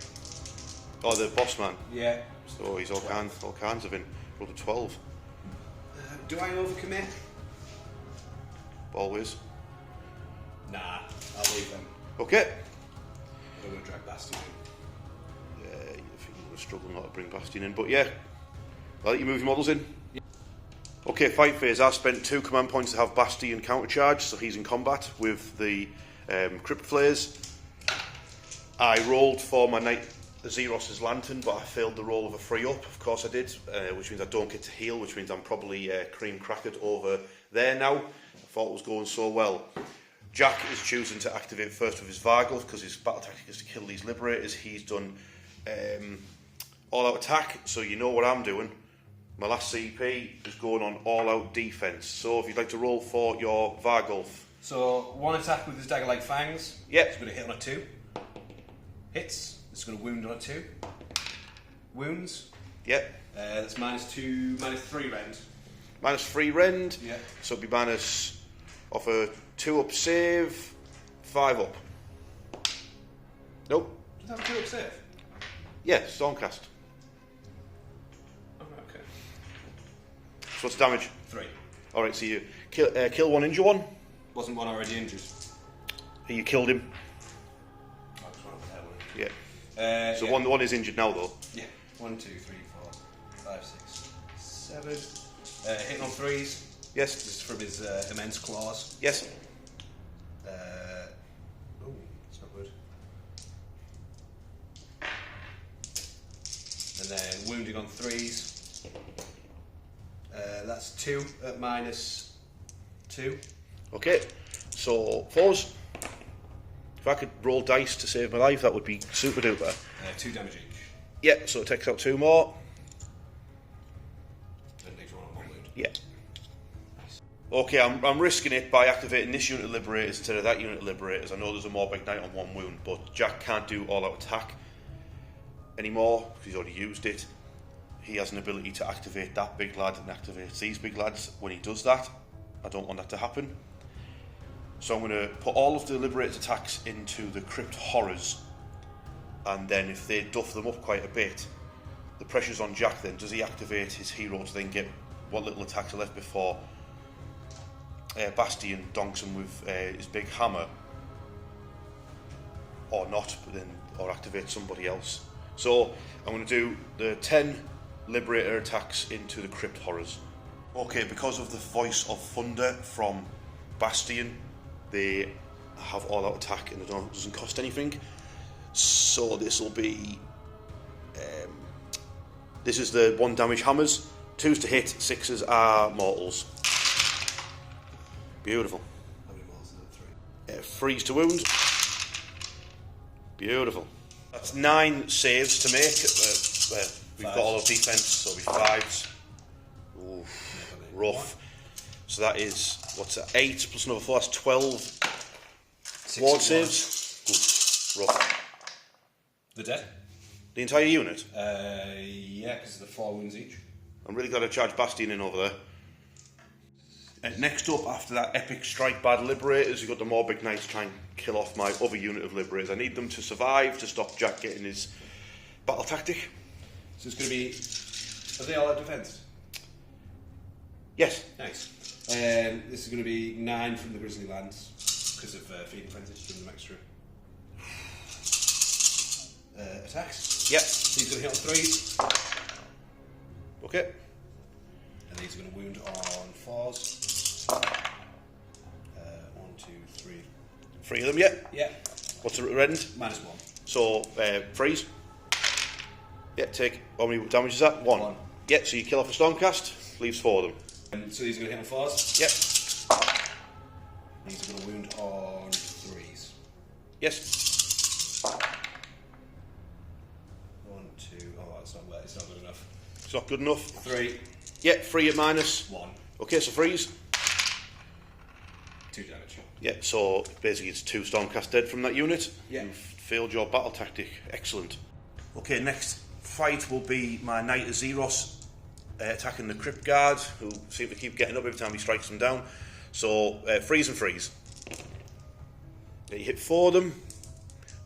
Oh, the boss man. Yeah. So he's all kinds of in. Rolled a 12. Do I overcommit? Always. Nah, I'll leave them. Okay. I don't want to drag Bastian in. Yeah, I think you're going to struggle not to bring Bastian in, but yeah. I'll let you move your models in. Yeah. Okay, fight phase. I spent 2 command points to have Bastian countercharge, so he's in combat with the Crypt Flares. I rolled for my Knight Azyros's Lantern, but I failed the roll of a 3 up. Of course I did, which means I don't get to heal, which means I'm probably cream crackered over there now. I thought it was going so well. Jack is choosing to activate first with his Vargulf because his battle tactic is to kill these Liberators. He's done all-out attack, so you know what I'm doing. My last CP is going on all-out defence. So if you'd like to roll for your Vargulf. So 1 attack with his dagger-like fangs. Yeah. It's going to hit on a 2. Hits. It's going to wound on a 2. Wounds. Yeah. That's -2, -3 rend. -3 rend. Yeah. So it'll be minus off a 2 up save, 5 up. Nope. Does that have a 2 up save? Yeah, Stormcast. Oh, okay. So what's the damage? 3. Alright, so you kill 1, injure 1. Wasn't 1 already injured? You killed him. Oh, it's 1 up there, wasn't Yeah. it? So yeah. one is injured now though. Yeah. 1, 2, 3, 4, 5, 6, 7. Hitting on 3s. Yes. This is from his immense claws. Yes. Oh, it's not good. And then wounding on 3s. That's 2 at -2. Okay. So 4s. If I could roll dice to save my life, that would be super duper. 2 damage each. Yeah, so it takes out 2 more. And leaves 1 on 1 wound. Yeah. Okay, I'm risking it by activating this unit of Liberators instead of that unit of Liberators. I know there's a more big Knight on 1 wound, but Jack can't do all-out attack anymore because he's already used it. He has an ability to activate that big lad and activates these big lads. When he does that, I don't want that to happen. So I'm going to put all of the Liberator's attacks into the Crypt Horrors, and then if they duff them up quite a bit, the pressure's on Jack then. Does he activate his hero to then get what little attacks are left before Bastian donks him with his big hammer, or not, but then or activate somebody else. So I'm going to do the 10 Liberator attacks into the Crypt Horrors. Okay, because of the Voice of Thunder from Bastian, they have all-out attack and it doesn't cost anything. So this will be this is the 1 damage hammers, 2s to hit, 6s are mortals. Beautiful. How many mortals is it? 3. 3s to wound. Beautiful. That's 9 saves to make. We've got all of defense, so it'll be 5s. Ooh, rough. So that is, what's that, 8 plus another 4, that's 12 ward saves. Ooh, rough. The dead? The entire unit? Yeah, because of the 4 wounds each. I'm really glad I charged Bastian in over there. Next up, after that epic strike by the Liberators, you've got the more big Knights trying to kill off my other unit of Liberators. I need them to survive to stop Jack getting his battle tactic. So it's going to be... Are they all out defence? Yes. Nice. This is going to be 9 from the Grizzly Lands because of Feeding Frenzy, giving them extra attacks. Yep. He's going to hit on 3s. Okay. And these are going to wound on 4s. 1, 2, 3. 3 of them, yeah? Yeah. What's the red end? -1. So, freeze. Yeah, take, how many damage is that? 1. 1. Yeah, so you kill off a Stormcast, leaves 4 of them. And so these are going to hit on 4s? Yep. These are going to wound on 3s. Yes. 1, 2, oh that's not wet, it's not good enough. It's not good enough. 3. Yeah, 3 at -1. Okay, so freeze. 2 damage. Yeah, so basically it's 2 Stormcast dead from that unit. Yeah. You've failed your battle tactic. Excellent. Okay, next fight will be my Knight Azyros attacking the Crypt Guard, who seem to keep getting up every time he strikes them down. So, freeze and freeze. Yeah, you hit 4 of them.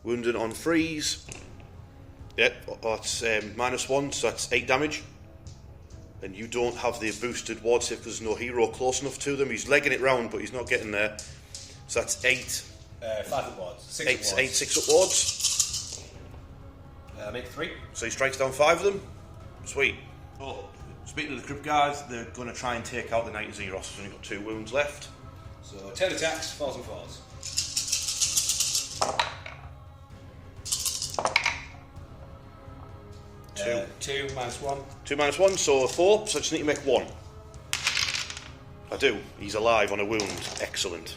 Wounded on freeze. Yep, that's -1, so that's 8 damage. And you don't have the boosted ward save because there's no hero close enough to them. He's legging it round, but he's not getting there. So that's 8. 5 up wards. 6 8, up wards. 8 6-up wards. Make 3. So he strikes down 5 of them. Sweet. Oh, speaking of the Crypt Guards, they're going to try and take out the Knight Azyros. He's only got 2 wounds left. So 10 attacks, 4s and 4s. 2 -1. 2 -1, so 4. So I just need to make 1. I do. He's alive on a wound. Excellent.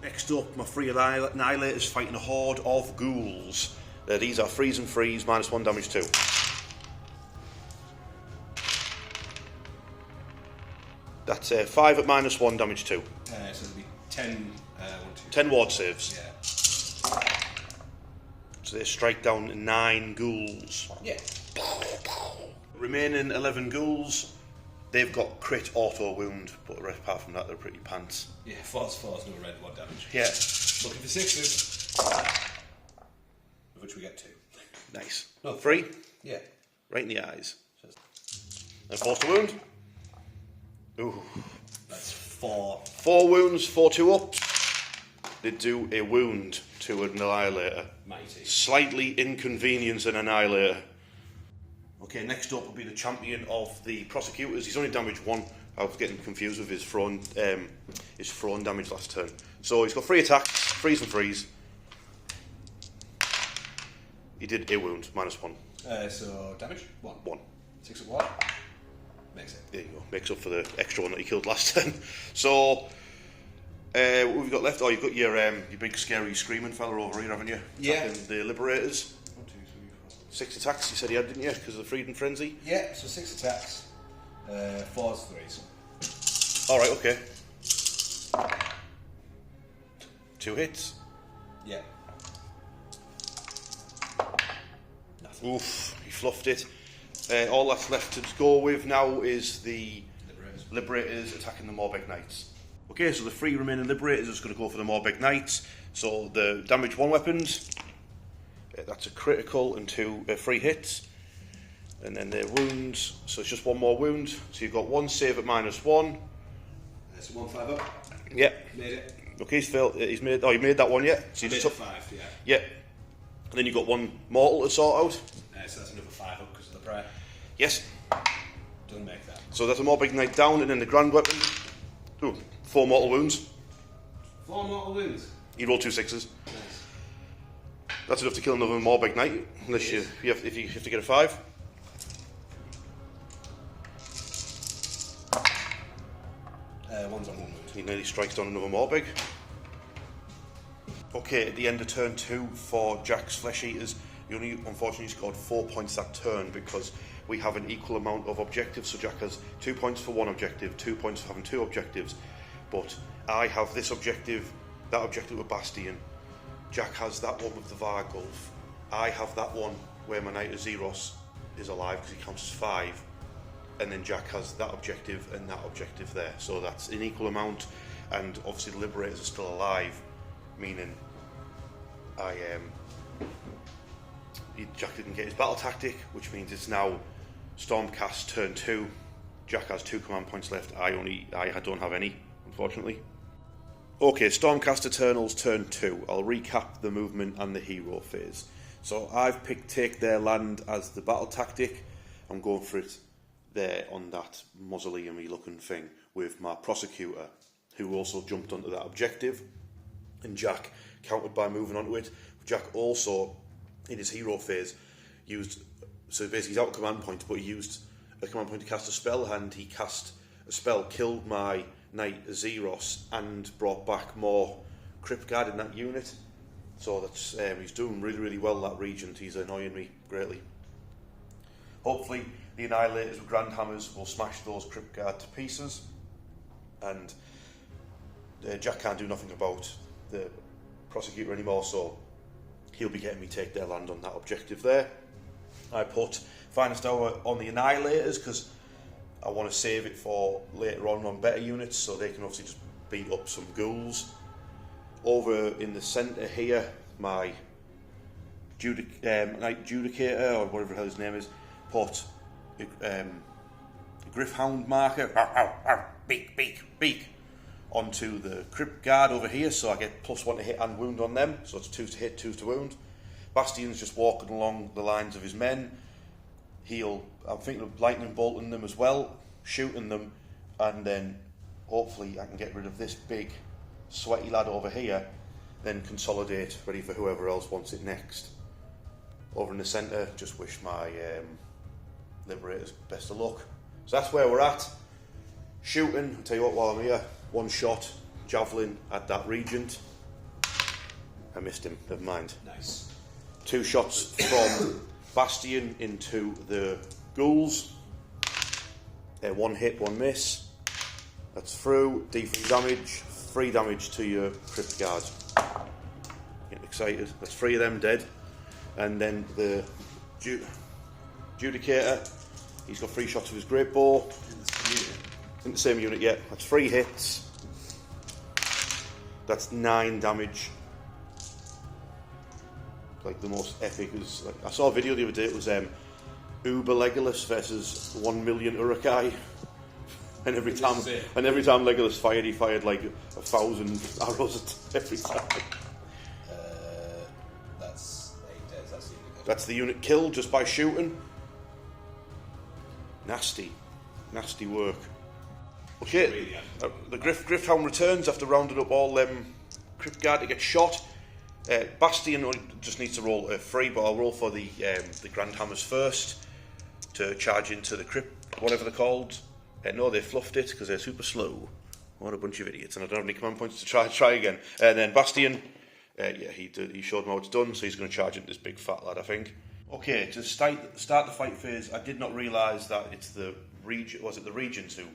Next up, my 3 Annihilators fighting a horde of Ghouls. These are freeze and freeze, -1 damage 2. That's 5 at -1 damage 2. So it'll be 10. 10 ward saves. Yeah. So they strike down 9 Ghouls. Yeah. Remaining 11 Ghouls, they've got crit auto wound, but apart from that, they're pretty pants. Yeah, 4s, no red, 1 damage. Yeah. Looking for 6s. Of which we get 2. Nice. No, 3, Yeah. right in the eyes. And force to wound. Ooh. That's 4. 4 wounds, 4 2-ups. They do a wound to an Annihilator. Mighty. Slightly inconvenience an Annihilator. Okay, next up will be the champion of the Prosecutors. He's only damaged 1. I was getting confused with his thrown damage last turn. So he's got 3 attacks, freeze and freeze. He did a wound, -1. So damage? 1. 1. 6 at 1. Makes it. There you go. Makes up for the extra one that he killed last turn. So, what have we got left? Oh, you've got your big scary screaming fella over here, haven't you? Yeah. Attacking the Liberators. 1, 2, 3, 4. 6 attacks, you said he had, didn't you? Because of the Freedom Frenzy. Yeah, so 6 attacks. 4s, 3s. Alright, okay. 2 hits. Yeah. Nothing. Oof, he fluffed it. All that's left to go with now is the Liberators attacking the Morbeg Knights. Okay, so the 3 remaining Liberators are just going to go for the Morbeg Knights. So the damage 1 weapons, that's a critical and 3 hits. And then their wounds, so it's just 1 more wound. So you've got 1 save at -1. That's 1 5 up. Yep. Made it. Okay, he's failed. He made that one yet. So I you made just it took 5, yeah. Yeah. And then you've got 1 mortal to sort out. So that's another 5 up because of the prayer. Yes. Doesn't make that. So that's a Morbeg Knight down, and then the Grand Weapon. Ooh, 4 mortal wounds. 4 mortal wounds. You roll 2 6s. Nice. That's enough to kill another Morbeg Knight, unless if you have to get a 5. One's on 1 wound. He nearly strikes down another Morbeg. Okay, at the end of turn 2 for Jack's Flesh Eaters, he only unfortunately scored 4 points that turn because we have an equal amount of objectives. So Jack has 2 points for 1 objective, 2 points for having 2 objectives. But I have this objective, that objective with Bastian. Jack has that one with the Vargulf. I have that one where my Knight Azyros is alive because he counts as 5. And then Jack has that objective and that objective there. So that's an equal amount. And obviously the Liberators are still alive, meaning Jack didn't get his battle tactic, which means it's now Stormcast turn 2. Jack has 2 command points left. I don't have any, unfortunately. Okay, Stormcast Eternals turn 2. I'll recap the movement and the hero phase. So I've picked Take Their Land as the battle tactic. I'm going for it there on that mausoleum-y looking thing with my prosecutor, who also jumped onto that objective, and Jack countered by moving onto it. Jack also, in his hero phase, used, so basically he's out of command point, but he used a command point to cast a spell, and he cast a spell, killed my knight Azyros, and brought back more Crypt Guard in that unit. So that's he's doing really, really well, that Regent. He's annoying me greatly. Hopefully the Annihilators with Grand Hammers will smash those Crypt Guard to pieces, and Jack can't do nothing about the prosecutor anymore, so he'll be getting me take their land on that objective there. I put Finest Hour on the Annihilators because I want to save it for later on better units, so they can obviously just beat up some Ghouls. Over in the centre here, my Knight Judicator, or whatever the hell his name is, put a Griffhound marker, beak, beak, beak, onto the Crypt Guard over here, so I get +1 to hit and wound on them, so it's 2 to hit, 2 to wound. Bastian's just walking along the lines of his men. I'm thinking of lightning bolting them as well, shooting them, and then hopefully I can get rid of this big sweaty lad over here, then consolidate, ready for whoever else wants it next. Over in the centre, just wish my Liberators best of luck. So that's where we're at. Shooting, I'll tell you what, while I'm here, 1 shot, javelin at that Regent. I missed him, never mind. Nice. 2 shots from Bastian into the Ghouls. 1 hit, 1 miss. That's through. D3 damage, 3 damage to your Crypt Guard. Getting excited. That's 3 of them dead. And then the Judicator, he's got 3 shots of his Great Bow. In the same unit, yeah. That's 3 hits. That's 9 damage. Like the most epic is, like, I saw a video the other day. It was Uber Legolas versus 1 million Urukai, and every time Legolas fired, he fired like 1,000 arrows every time. That's 8 days. That's the unit killed just by shooting. Nasty work. Okay, Really, the Griffhound returns after rounding up all them Crypt Guard to get shot. Bastian just needs to roll a 3, but I'll roll for the Grand Hammers first to charge into the Crypt, whatever they're called. No, they fluffed it because they're super slow. What a bunch of idiots, and I don't have any command points to try again. And then Bastian, he showed me how it's done, so he's going to charge into this big fat lad, I think. Okay, to start the fight phase, I did not realise that it's the Regents who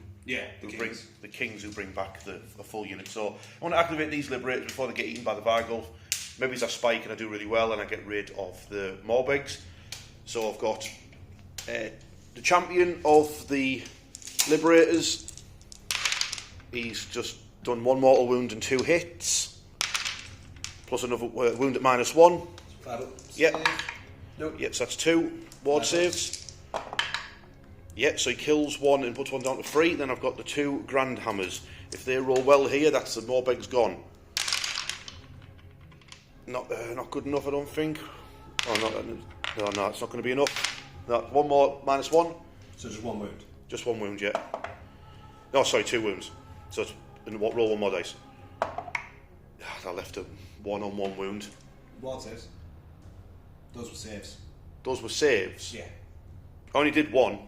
bring the Kings who bring back the full unit. So I want to activate these Liberators before they get eaten by the Vargulf. Maybe it's a spike and I do really well and I get rid of the Morbegs. So I've got the champion of the Liberators. He's just done 1 mortal wound and 2 hits. Plus another wound at -1. Yep. Nope. Yep, so that's 2 ward saves. Yep, so he kills 1 and puts 1 down to 3. Then I've got the 2 Grand Hammers. If they roll well here, that's the Morbegs gone. Not good enough, I don't think. No, it's not going to be enough. No, 1 more, -1. So just 1 wound? Just 1 wound, yeah. No, sorry, 2 wounds. So roll 1 more dice. I left a 1 on 1 wound. What saves? Those were saves. Those were saves? Yeah. I only did 1,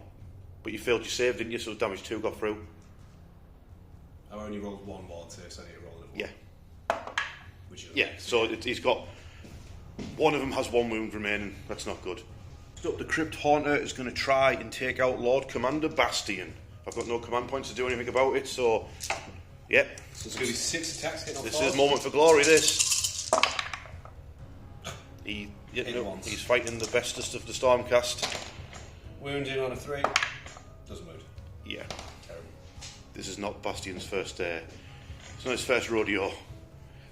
but you failed your save, didn't you? So damage 2 got through. I only rolled 1 ward save, so I need to roll another 1. Yeah. Yeah, so he's got... One of them has 1 wound remaining. That's not good. So the Crypt Haunter is going to try and take out Lord Commander Bastian. I've got no command points to do anything about it, so... Yep. So it's going to be 6 attacks hitting on This 4. is moment for glory, this. He's fighting the bestest of the Stormcast. Wounding on a 3. Doesn't wound. Yeah. Terrible. This is not Bastian's first... it's not his first rodeo.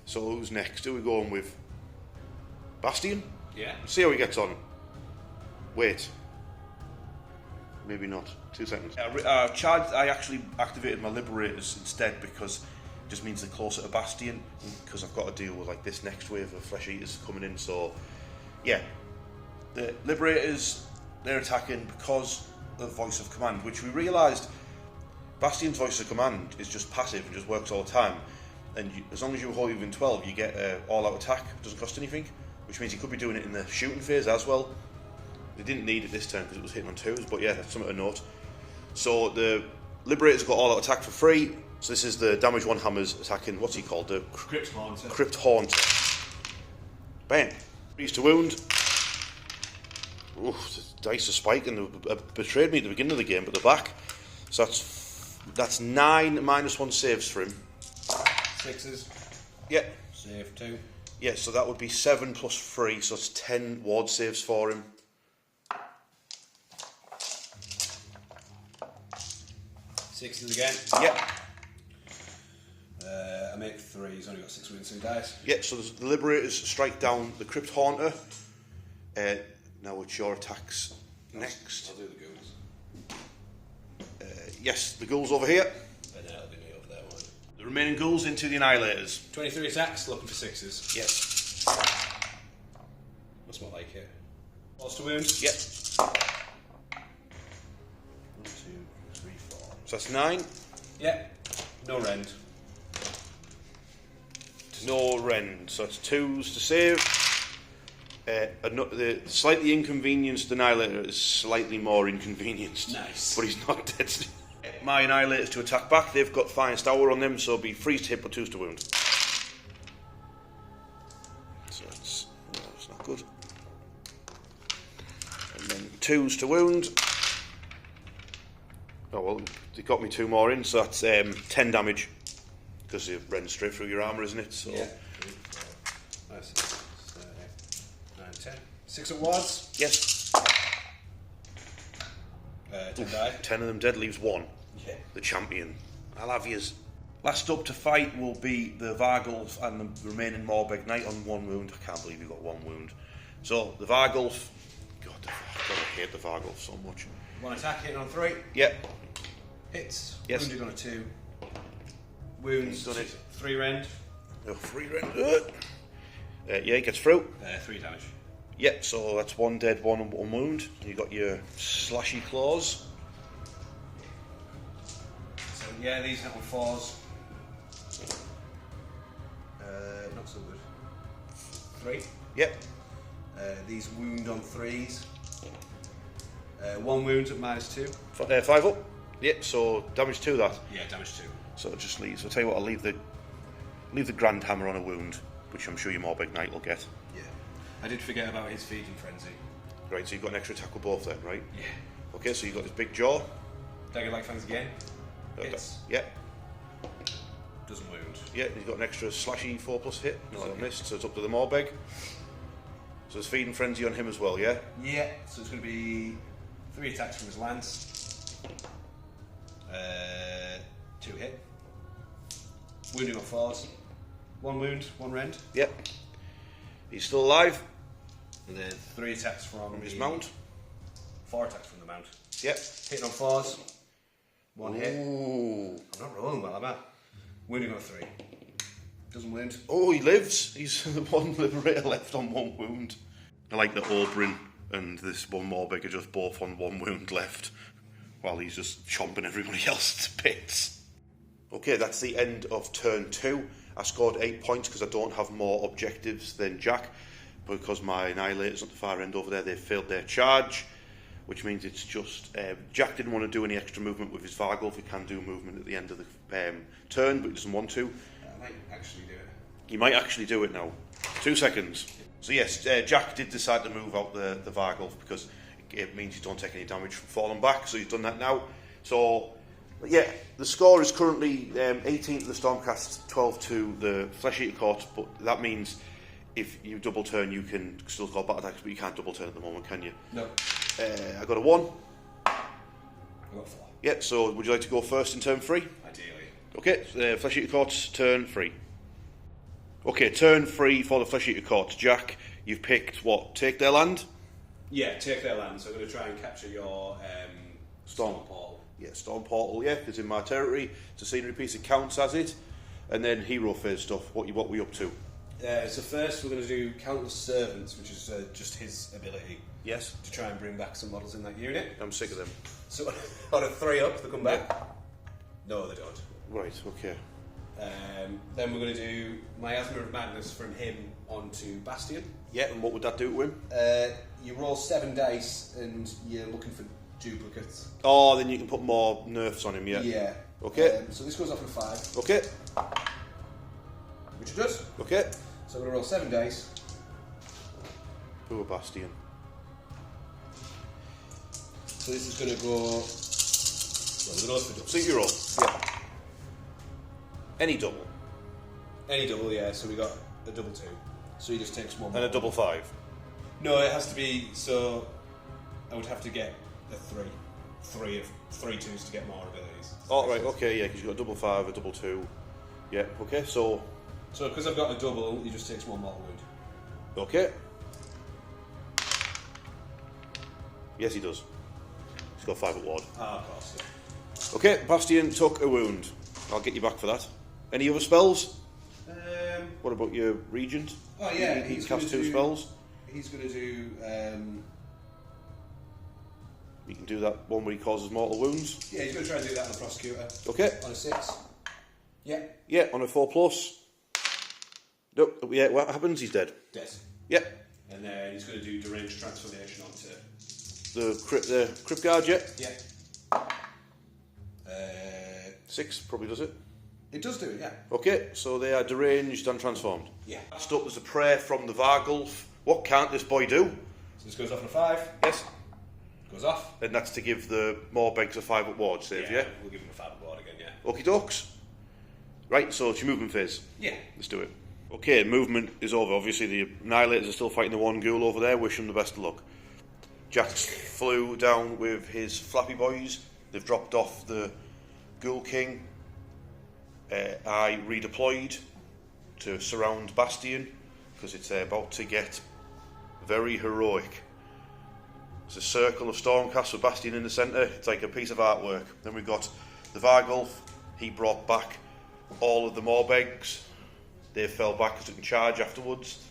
So who's next? Who are we going with? Bastian? Yeah. See how he gets on. Wait. Maybe not. 2 seconds. I actually activated my Liberators instead because it just means they're closer to Bastian, because I've got to deal with like this next wave of Flesh Eaters coming in. So yeah, the Liberators, they're attacking because a voice of command, which we realised Bastian's voice of command is just passive and just works all the time. And as long as you hold within 12, you get all-out attack. It doesn't cost anything, which means he could be doing it in the shooting phase as well. They didn't need it this turn because it was hitting on 2s, but yeah, that's something to note. So the Liberator's got all-out attack for free. So this is the damage 1 hammers attacking, what's he called? The Crypt Haunter. Crypt Haunter. Bam. 3s to wound. Oof, the dice are spiking. They betrayed me at the beginning of the game, but they're back. So that's 9 -1 saves for him. 6s. Yeah. Save 2. Yeah, so that would be 7 plus 3, so it's 10 ward saves for him. 6s again. Yeah. I make 3. He's only got 6 wounds, 2 dice. Yeah, so the Liberators strike down the Crypt Haunter. Now it's your attacks next. I'll do the Ghouls. Yes, the Ghouls over here. And then it'll be me over there, won't it? The remaining Ghouls into the Annihilators. 23 attacks, looking for 6s. Yes. Must not like it. Lost to wound. Yep. 1, 2, 3, 4. So that's 9. Yep. No rend. No rend. So it's 2s to save. The slightly inconvenienced Annihilator is slightly more inconvenienced. Nice. But he's not dead. My Annihilators to attack back. They've got Finest Hour on them, so it'll be 3s to hit but 2s to wound. So that's not good. And then 2s to wound. Oh well, they got me 2 more in, so that's 10 damage. Because you run straight through your armour, isn't it? So Yeah. Nice. 9, 10. 6 at wards. yes. 10 die. 10 of them dead, leaves 1. Yeah. The champion. I'll have yous. Last up to fight will be the Vargulf and the remaining Morbeg Knight on 1 wound. I can't believe he got 1 wound. So the Vargulf. God, I hate the Vargulf so much. 1 attack, hitting on 3. Yep. Hits. Yes. Wounded on a 2. Wounds. He's done it. 3 rend. Oh, 3 rend. Yeah, he gets through. 3 damage. Yep, so that's 1 dead, 1 wound. You got your slashy claws. So yeah, these hit on 4s. Not so good. 3. Yep. These wound on 3s. 1 wound at -2. 5 up. Yep, so damage 2 that. Yeah, damage 2. So it just leaves. I'll tell you what, I'll leave the Grand Hammer on a wound, which I'm sure your Morbeg Knight will get. Yeah. I did forget about his feeding frenzy. Right, so you've got an extra attack with both then, right? Yeah. Okay, so you've got this big jaw. Dagger like fangs again. Hits. Yeah. Doesn't wound. Yeah, he's got an extra slashy 4+ hit. No, I missed, so it's up to the Morbeg. So there's feeding frenzy on him as well, yeah? Yeah, so it's going to be 3 attacks from his lance. 2 hit. Wounding on 4s. 1 wound, 1 rend. Yep. He's still alive. And then 3 attacks from His mount. 4 attacks from the mount. Yep. Hitting on 4s. 1 hit. Ooh. I'm not rolling well, am I? Wounding on 3. Doesn't wound. Oh, he lives. He's the 1 Liberator left on 1 wound. I like that Oberyn and this one Morbeg are just both on 1 wound left, while he's just chomping everybody else to bits. Okay, that's the end of turn 2. I scored 8 points because I don't have more objectives than Jack, because my Annihilators at the far end over there, they failed their charge, which means it's just... Jack didn't want to do any extra movement with his Vargulf. He can do movement at the end of the turn, but he doesn't want to. I might actually do it. He might actually do it now. 2 seconds. So yes, Jack did decide to move out the Vargulf because it means you don't take any damage from falling back, so he's done that now. So, yeah, the score is currently 18 to the Stormcast, 12 to the Flesheater Courts, but that means if you double turn, you can still call battle attacks, but you can't double turn at the moment, can you? No. I got a 1. I got 4. Yeah, so would you like to go first in turn 3? Ideally. Okay, Flesheater Courts, turn 3. Okay, turn 3 for the Flesheater Courts. Jack, you've picked what? Take their land? Yeah, take their land. So I'm going to try and capture your Storm Portal. Yeah, Storm Portal, yeah, because in my territory, it's a scenery piece, it counts as it. And then hero phase stuff, what we up to? So first we're going to do Countless Servants, which is just his ability. Yes. To try and bring back some models in that unit. I'm sick of them. So on a 3-up, they come back. No, they don't. Right, okay. Then we're going to do Miasma of Madness from him onto Bastian. Yeah, and what would that do to him? You roll 7 dice and you're looking for duplicates. Oh, then you can put more nerfs on him, yeah? Yeah. Okay. So this goes off of 5. Okay. Which it does. Okay. So I'm going to roll 7 dice. Poor Bastian. So this is going to go... Well, we're going to go for double. So you roll. Yeah. Any double. Any double, yeah. So we got a double 2. So he just takes one more. And a double 5. No, it has to be... So I would have to get a 3. 3 twos to get more abilities. Oh, right, okay, yeah, because you've got a double 5, a double 2. Yeah, okay, so... So because I've got a double, he just takes one mortal wound. Okay. Yes, he does. He's got 5 at ward. Ah, of course, yeah. Okay, Bastian took a wound. I'll get you back for that. Any other spells? What about your Regent? Oh, yeah. He cast 2 spells. He's going to do... You can do that one where he causes mortal wounds. Yeah, he's going to try and do that on the Prosecutor. Okay. On a 6. Yeah. Yeah, on a 4+. Nope, yeah, what happens? He's dead. Dead. Yeah. And then he's going to do Deranged Transformation onto... The Crypt Guard, yeah? Yeah. 6 probably does it. It does do it, yeah. Okay, so they are deranged and transformed. Yeah. Next up, there's a prayer from the Vargulf. What can't this boy do? So this goes off on a 5. Yes. Goes off. And that's to give the Morbegs a 5 at ward save, yeah? We'll give him a 5 at ward again, yeah. Okie dokes. Right, so it's your movement phase. Yeah. Let's do it. Okay, movement is over. Obviously, the Annihilators are still fighting the one ghoul over there. Wish them the best of luck. Jax flew down with his Flappy Boys. They've dropped off the Ghoul King. I redeployed to surround Bastian because it's about to get very heroic. There's a circle of Stormcast with Bastian in the centre. It's like a piece of artwork. Then we've got the Vargulf. He brought back all of the Morbegs. They fell back because they can charge afterwards.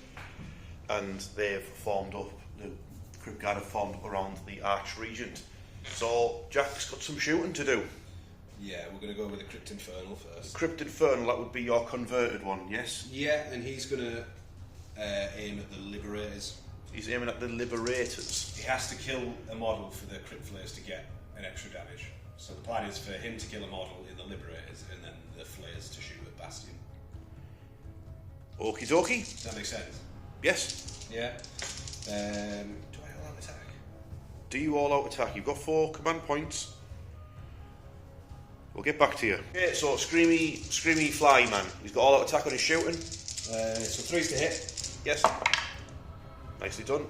And they've formed up. The Crypt Guard have formed up around the Archregent. So Jack's got some shooting to do. Yeah, we're going to go with the Crypt Infernal first. Crypt Infernal, that would be your converted one, yes? Yeah, and he's going to aim at the Liberators. He's aiming at the Liberators. He has to kill a model for the Crypt Flayers to get an extra damage. So the plan is for him to kill a model in the Liberators and then the Flayers to shoot at Bastian. Okie dokie. Does that make sense? Yes. Yeah. Do I all out attack? Do you all out attack? You've got 4 command points. We'll get back to you. Okay, so Screamy Fly Man. He's got all out attack on his shooting. So 3's to hit. Yes. Nicely done.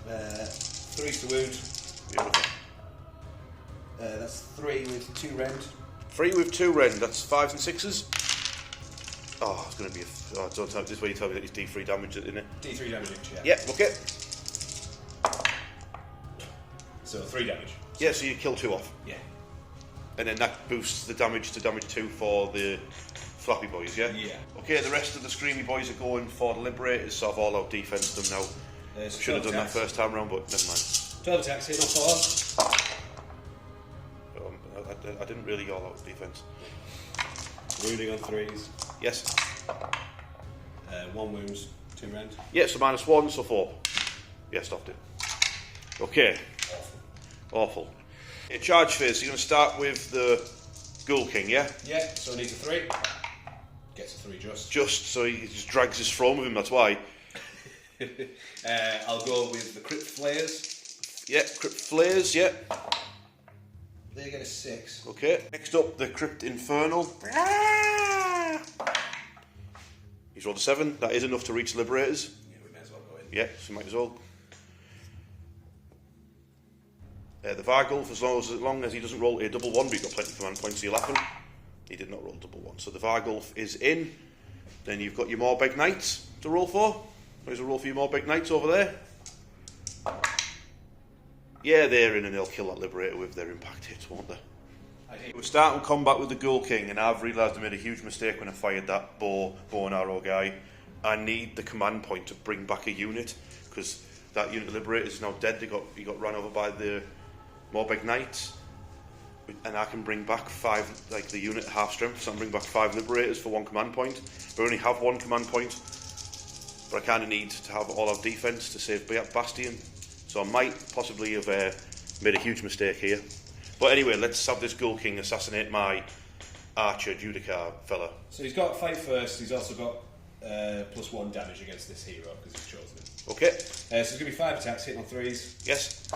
3's to wound. Beautiful. That's 3 with 2 rend. 3 with 2 rend. That's 5s and 6s. Oh, it's going to be don't tell me, this is where you tell me that he's D3 damage, isn't it? D3 damage each, yeah. Yeah, okay. So 3 damage. Yeah, so you kill 2 off. Yeah. And then that boosts the damage to damage 2 for the Flappy Boys, yeah? Yeah. Okay, the rest of the Screamy Boys are going for the Liberators, so I've all out defense them now. So Should have done that first time round, but never mind. 12 attacks, hit on 4. I didn't really all out defense. Wounding on 3s. Yes. 1 wounds, 2 rend. Yeah, so -1, so 4. Yeah, stopped it. Okay. Awful. Yeah, charge phase, so you're going to start with the Ghoul King, yeah? Yeah, so needs a 3. Gets a 3 just. Just so he just drags his throne with him, that's why. I'll go with the Crypt Flayers. Yeah, Crypt Flayers, yeah. They get a 6. Okay. Next up, the Crypt Infernal. He's rolled a 7. That is enough to reach Liberators. Yeah, we may as well go in. Yeah, so might as well. The Vargulf, as long as he doesn't roll a double 1, but he's got plenty of command points, so you'll happen. He did not roll double 1. So the Vargulf is in. Then you've got your Morbeg Knights to roll for. There's a roll for your Morbeg Knights over there. Yeah, they're in and they'll kill that Liberator with their impact hits, won't they? We're starting combat with the Ghoul King, and I've realised I made a huge mistake when I fired that bow and arrow guy. I need the command point to bring back a unit, because that unit of Liberators is now dead. He got run over by the Morbeg Knights, and I can bring back 5, like the unit at half strength, so I can bring back 5 Liberators for 1 command point. But I only have 1 command point, but I kind of need to have all-out defense to save Bastian. So I might possibly have made a huge mistake here. But anyway, let's have this Ghoul King assassinate my Archer Judicar fella. So he's got fight first. He's also got +1 damage against this hero because he's chosen him. Okay. So there's going to be 5 attacks hitting on 3s. Yes.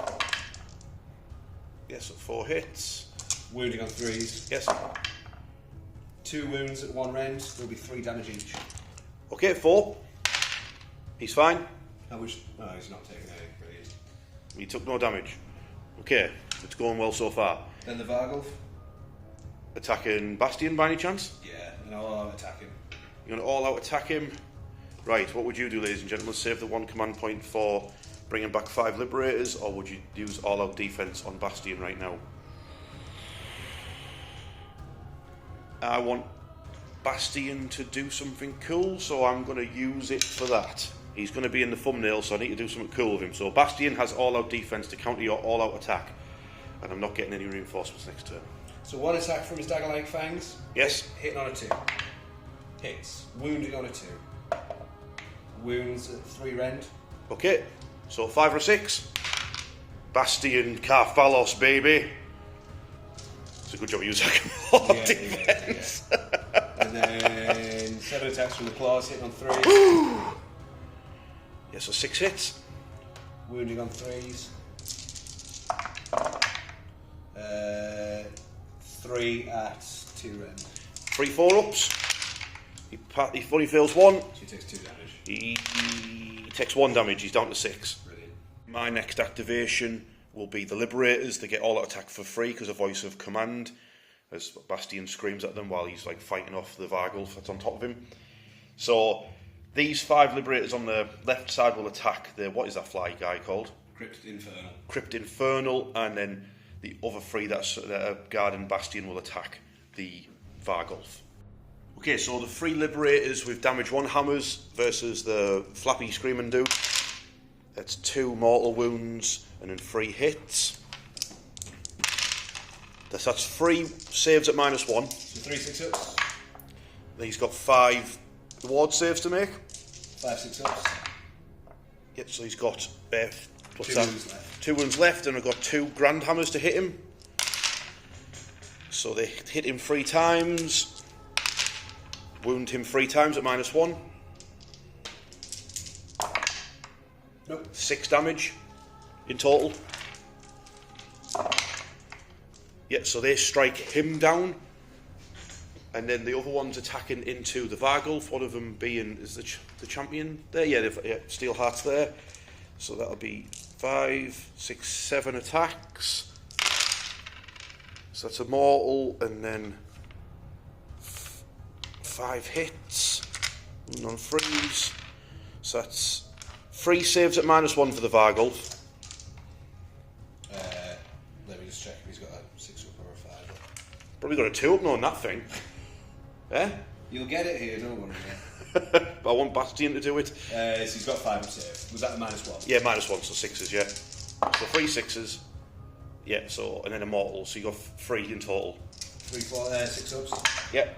Yes, so 4 hits. Wounding on 3s. Yes. 2 wounds at 1 rend. There'll be 3 damage each. Okay, 4. He's fine. How much? No, he's not taking any. Brilliant. He took no damage. Okay, it's going well so far. Then the Vargulf. Attacking Bastian by any chance? Yeah, and I'll attack him. You're going to all-out attack him? Right, what would you do, ladies and gentlemen? Save the 1 command point for bringing back 5 Liberators, or would you use all-out defense on Bastian right now? I want Bastian to do something cool, so I'm going to use it for that. He's going to be in the thumbnail, so I need to do something cool with him. So Bastian has all-out defense to counter your all-out attack, and I'm not getting any reinforcements next turn. So 1 attack from his dagger-like fangs. Yes. Hitting on a 2. Hits. Wounding on a 2. Wounds at 3 rend. Okay, so 5 or 6. Bastian Carthalos, baby. It's a good job you attacking all defense. Yeah. And then 7 attacks from the claws, hitting on 3. Yeah, so 6 hits. Wounding on 3s. 3 at 2 rend. 3 4-ups. He fully fails 1. So he takes 2 damage. He takes 1 damage. He's down to 6. Brilliant. My next activation will be the Liberators. They get all-out attack for free because of voice of command, as Bastian screams at them while he's like fighting off the Vargulf that's on top of him. So these 5 Liberators on the left side will attack the, what is that fly guy called? Crypt Infernal. Crypt Infernal, and then the other 3 that are guarding Bastian will attack the Vargulf. Okay, so the 3 Liberators with damage 1 hammers versus the flappy screaming dude. That's 2 mortal wounds and then 3 hits. That's 3 saves at -1. So 3 6-ups. Then he's got 5 ward saves to make. 5 6-ups. Yep, so he's got what's 2 that? wounds left. 2 wounds left, and I've got 2 grand hammers to hit him. So they hit him 3 times. Wound him 3 times at -1. Nope. 6 damage in total. Yeah, so they strike him down, and then the other one's attacking into the Vargulf. One of them being is the champion there. Yeah, Steel Heart's there. So that'll be 5, 6, 7 attacks. So that's a mortal, and then 5 hits, and on 3s. So that's 3 saves at -1 for the Vargulf. Let me just check if he's got a 6-up or a 5-up. Probably got a 2-up knowing that thing. Eh? You'll get it here, don't worry. I want Bastian to do it. So he's got 5 up save. Was that the -1? Yeah, -1, so 6s, yeah. So 3 6s. Yeah, so, and then a mortal, so you got 3 in total. 3 6-ups. Yeah.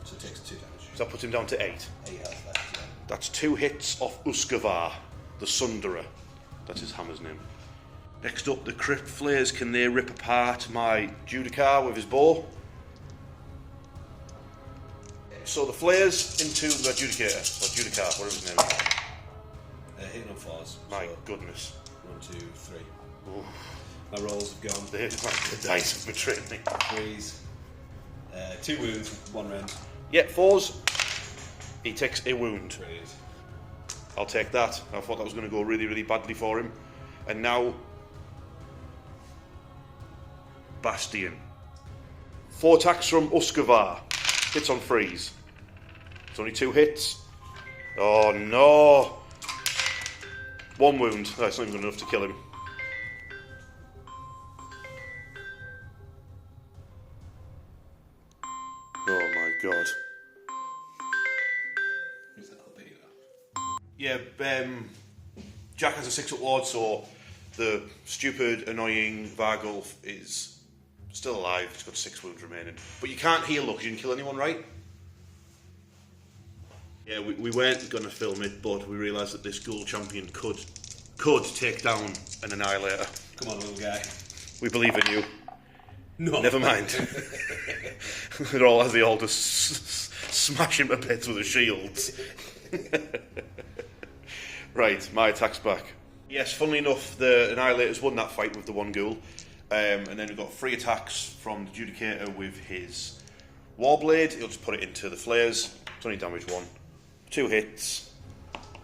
So it takes 2 damage. So that puts him down to 8. 8 health left, yeah. That's 2 hits off Uskavar, the Sunderer. That's his hammer's name. Next up, the Crypt Flayers. Can they rip apart my Judicar with his bow? So the Flayers into the Judicator, or Judicar, whatever his name is. Hitting on 4s. My So goodness. 1, 2, 3. Oof. My rolls have gone. The dice have betrayed me. 3s. 2 wounds, 1 rend. Yeah, 4s. He takes a wound. Brilliant. I'll take that. I thought that was going to go really, really badly for him. And now, Bastian. 4 attacks from Uskavar. Hits on 3s. It's only 2 hits. Oh no! 1 wound. That's not even good enough to kill him. Oh my god. Who's that little baby though? Yeah, Jack has a 6-up ward, so the stupid, annoying Vargulf is still alive. He's got 6 wounds remaining. But you can't heal, look, 'cause you didn't kill anyone, right? Yeah, we weren't going to film it, but we realised that this Ghoul champion could take down an Annihilator. Come on, little guy. We believe in you. No. Never mind. They all just smash him to bits with the shields. Right, my attack's back. Yes, funnily enough, the Annihilators won that fight with the one Ghoul. And then we've got 3 attacks from the Judicator with his Warblade. He'll just put it into the flares. It's only damage 1. 2 hits.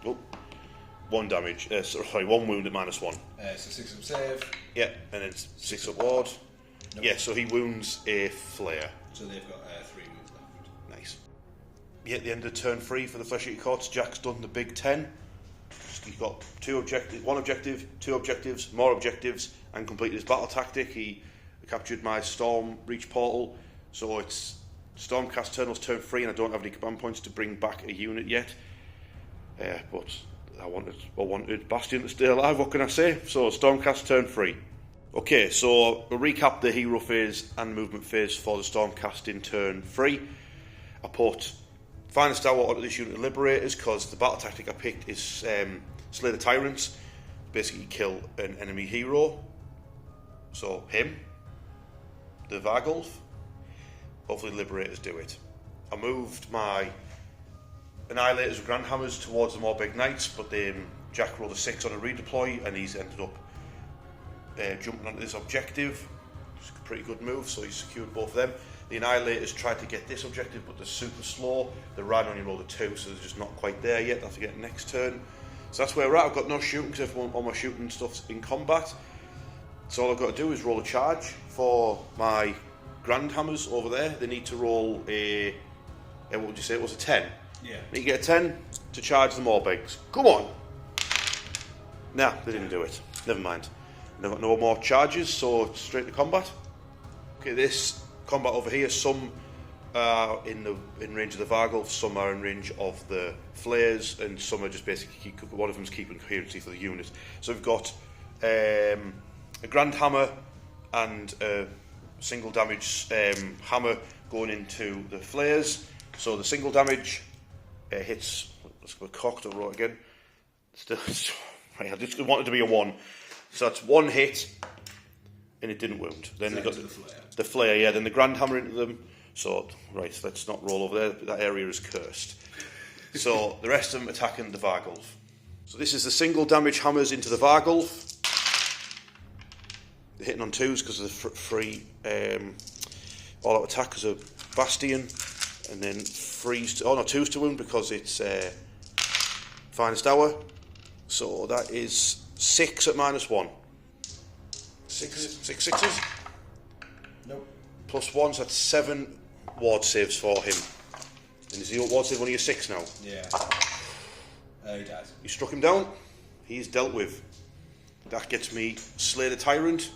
Oh, 1 damage. 1 wound at -1. So 6-up save. Yeah, and then 6-up ward. Nope. Yeah, so he wounds a flare. So they've got 3 wounds left. Nice. Yeah, at the end of turn 3 for the Flesheater Courts, Jack's done the big 10. He's got 1 objective, 2 objectives, more objectives, and completed his battle tactic. He captured my Storm Reach portal, so it's Stormcast turn 3, and I don't have any command points to bring back a unit yet. But I wanted Bastian to stay alive, what can I say? So Stormcast turn 3. Okay, so we'll recap the hero phase and movement phase for the Stormcast in turn 3. I put Finest Hour onto this unit of Liberators because the battle tactic I picked is Slay the Tyrants. Basically kill an enemy hero. So him, the Vargulf. Hopefully Liberators do it. I moved my Annihilators with Grand Hammers towards the more big Knights, but then Jack rolled a 6 on a redeploy and he's ended up jumping onto this objective. It's a pretty good move, so he secured both of them. The Annihilators tried to get this objective, but they're super slow. The Ran only rolled a 2, so they're just not quite there yet. They'll have to get it next turn. So that's where we're at. I've got no shooting because all my shooting stuff's in combat. So all I've got to do is roll a charge for my Grand Hammers over there. They need to roll a what would you say it was, a 10? Yeah. Need to get a 10 to charge the Morbigs. Come on! Nah, they didn't do it. Never mind. They've got no more charges, so straight to combat. Okay, this combat over here, some are in range of the Vargulf, some are in range of the flares, and some are just basically one of them's keeping coherency for the unit. So we've got a Grand Hammer and a single damage hammer going into the flares. So the single damage hits. Let's go cocked or roll again. Still, right, I just wanted to be a 1. So that's 1 hit, and it didn't wound. Then they got the flare, yeah. Then the Grand Hammer into them. So right, let's not roll over there. That area is cursed. So the rest of them attacking the Vargulf. So this is the single damage hammers into the Vargulf. They're hitting on 2s because of the free all-out attack because of Bastian, and then 2s to wound because it's Finest Hour. So that is 6 at -1. 6 sixes? Nope. Plus 1, so that's 7 ward saves for him. And is the ward save only a 6 now? Yeah. He dies. You struck him down. He's dealt with. That gets me Slay the Tyrant.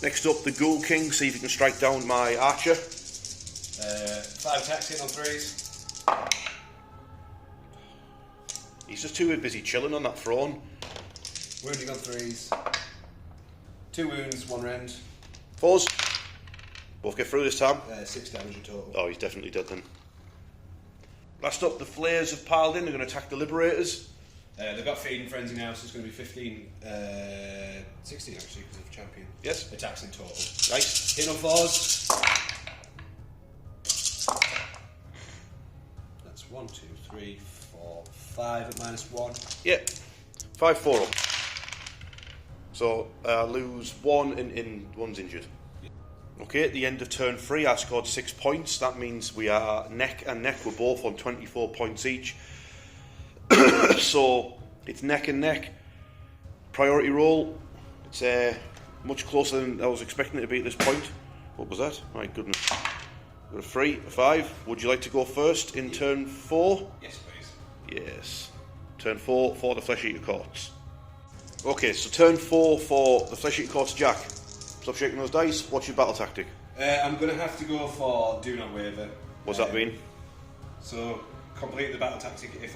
Next up, the Ghoul King. See if you can strike down my Archer. 5 attacks in on 3s. He's just too busy chilling on that throne. Wounding on 3s. 2 wounds, 1 rend. 4s. Both get through this time. 6 damage in total. Oh, he's definitely dead then. Last up, the Flares have piled in. They're going to attack the Liberators. They've got Feeding Frenzy now, so it's going to be 15, 16 actually, because of Champion. Yes. Attacks in total. Nice. Hit on 4s. That's 1, 2, 3, 4, 5 at -1. Yeah. 5, 4 up. So, lose 1 and 1's injured. Okay, at the end of turn 3, I scored 6 points. That means we are neck and neck. We're both on 24 points each. So, it's neck and neck. Priority roll. It's much closer than I was expecting it to be at this point. What was that? My goodness. Got a 3, a 5. Would you like to go first in turn 4? Yes, please. Yes. Turn 4 for the Flesheater Courts. Okay, so turn 4 for the Flesheater Courts, Jack. Stop shaking those dice. What's your battle tactic? I'm going to have to go for Do Not Waver. What's that mean? So, complete the battle tactic if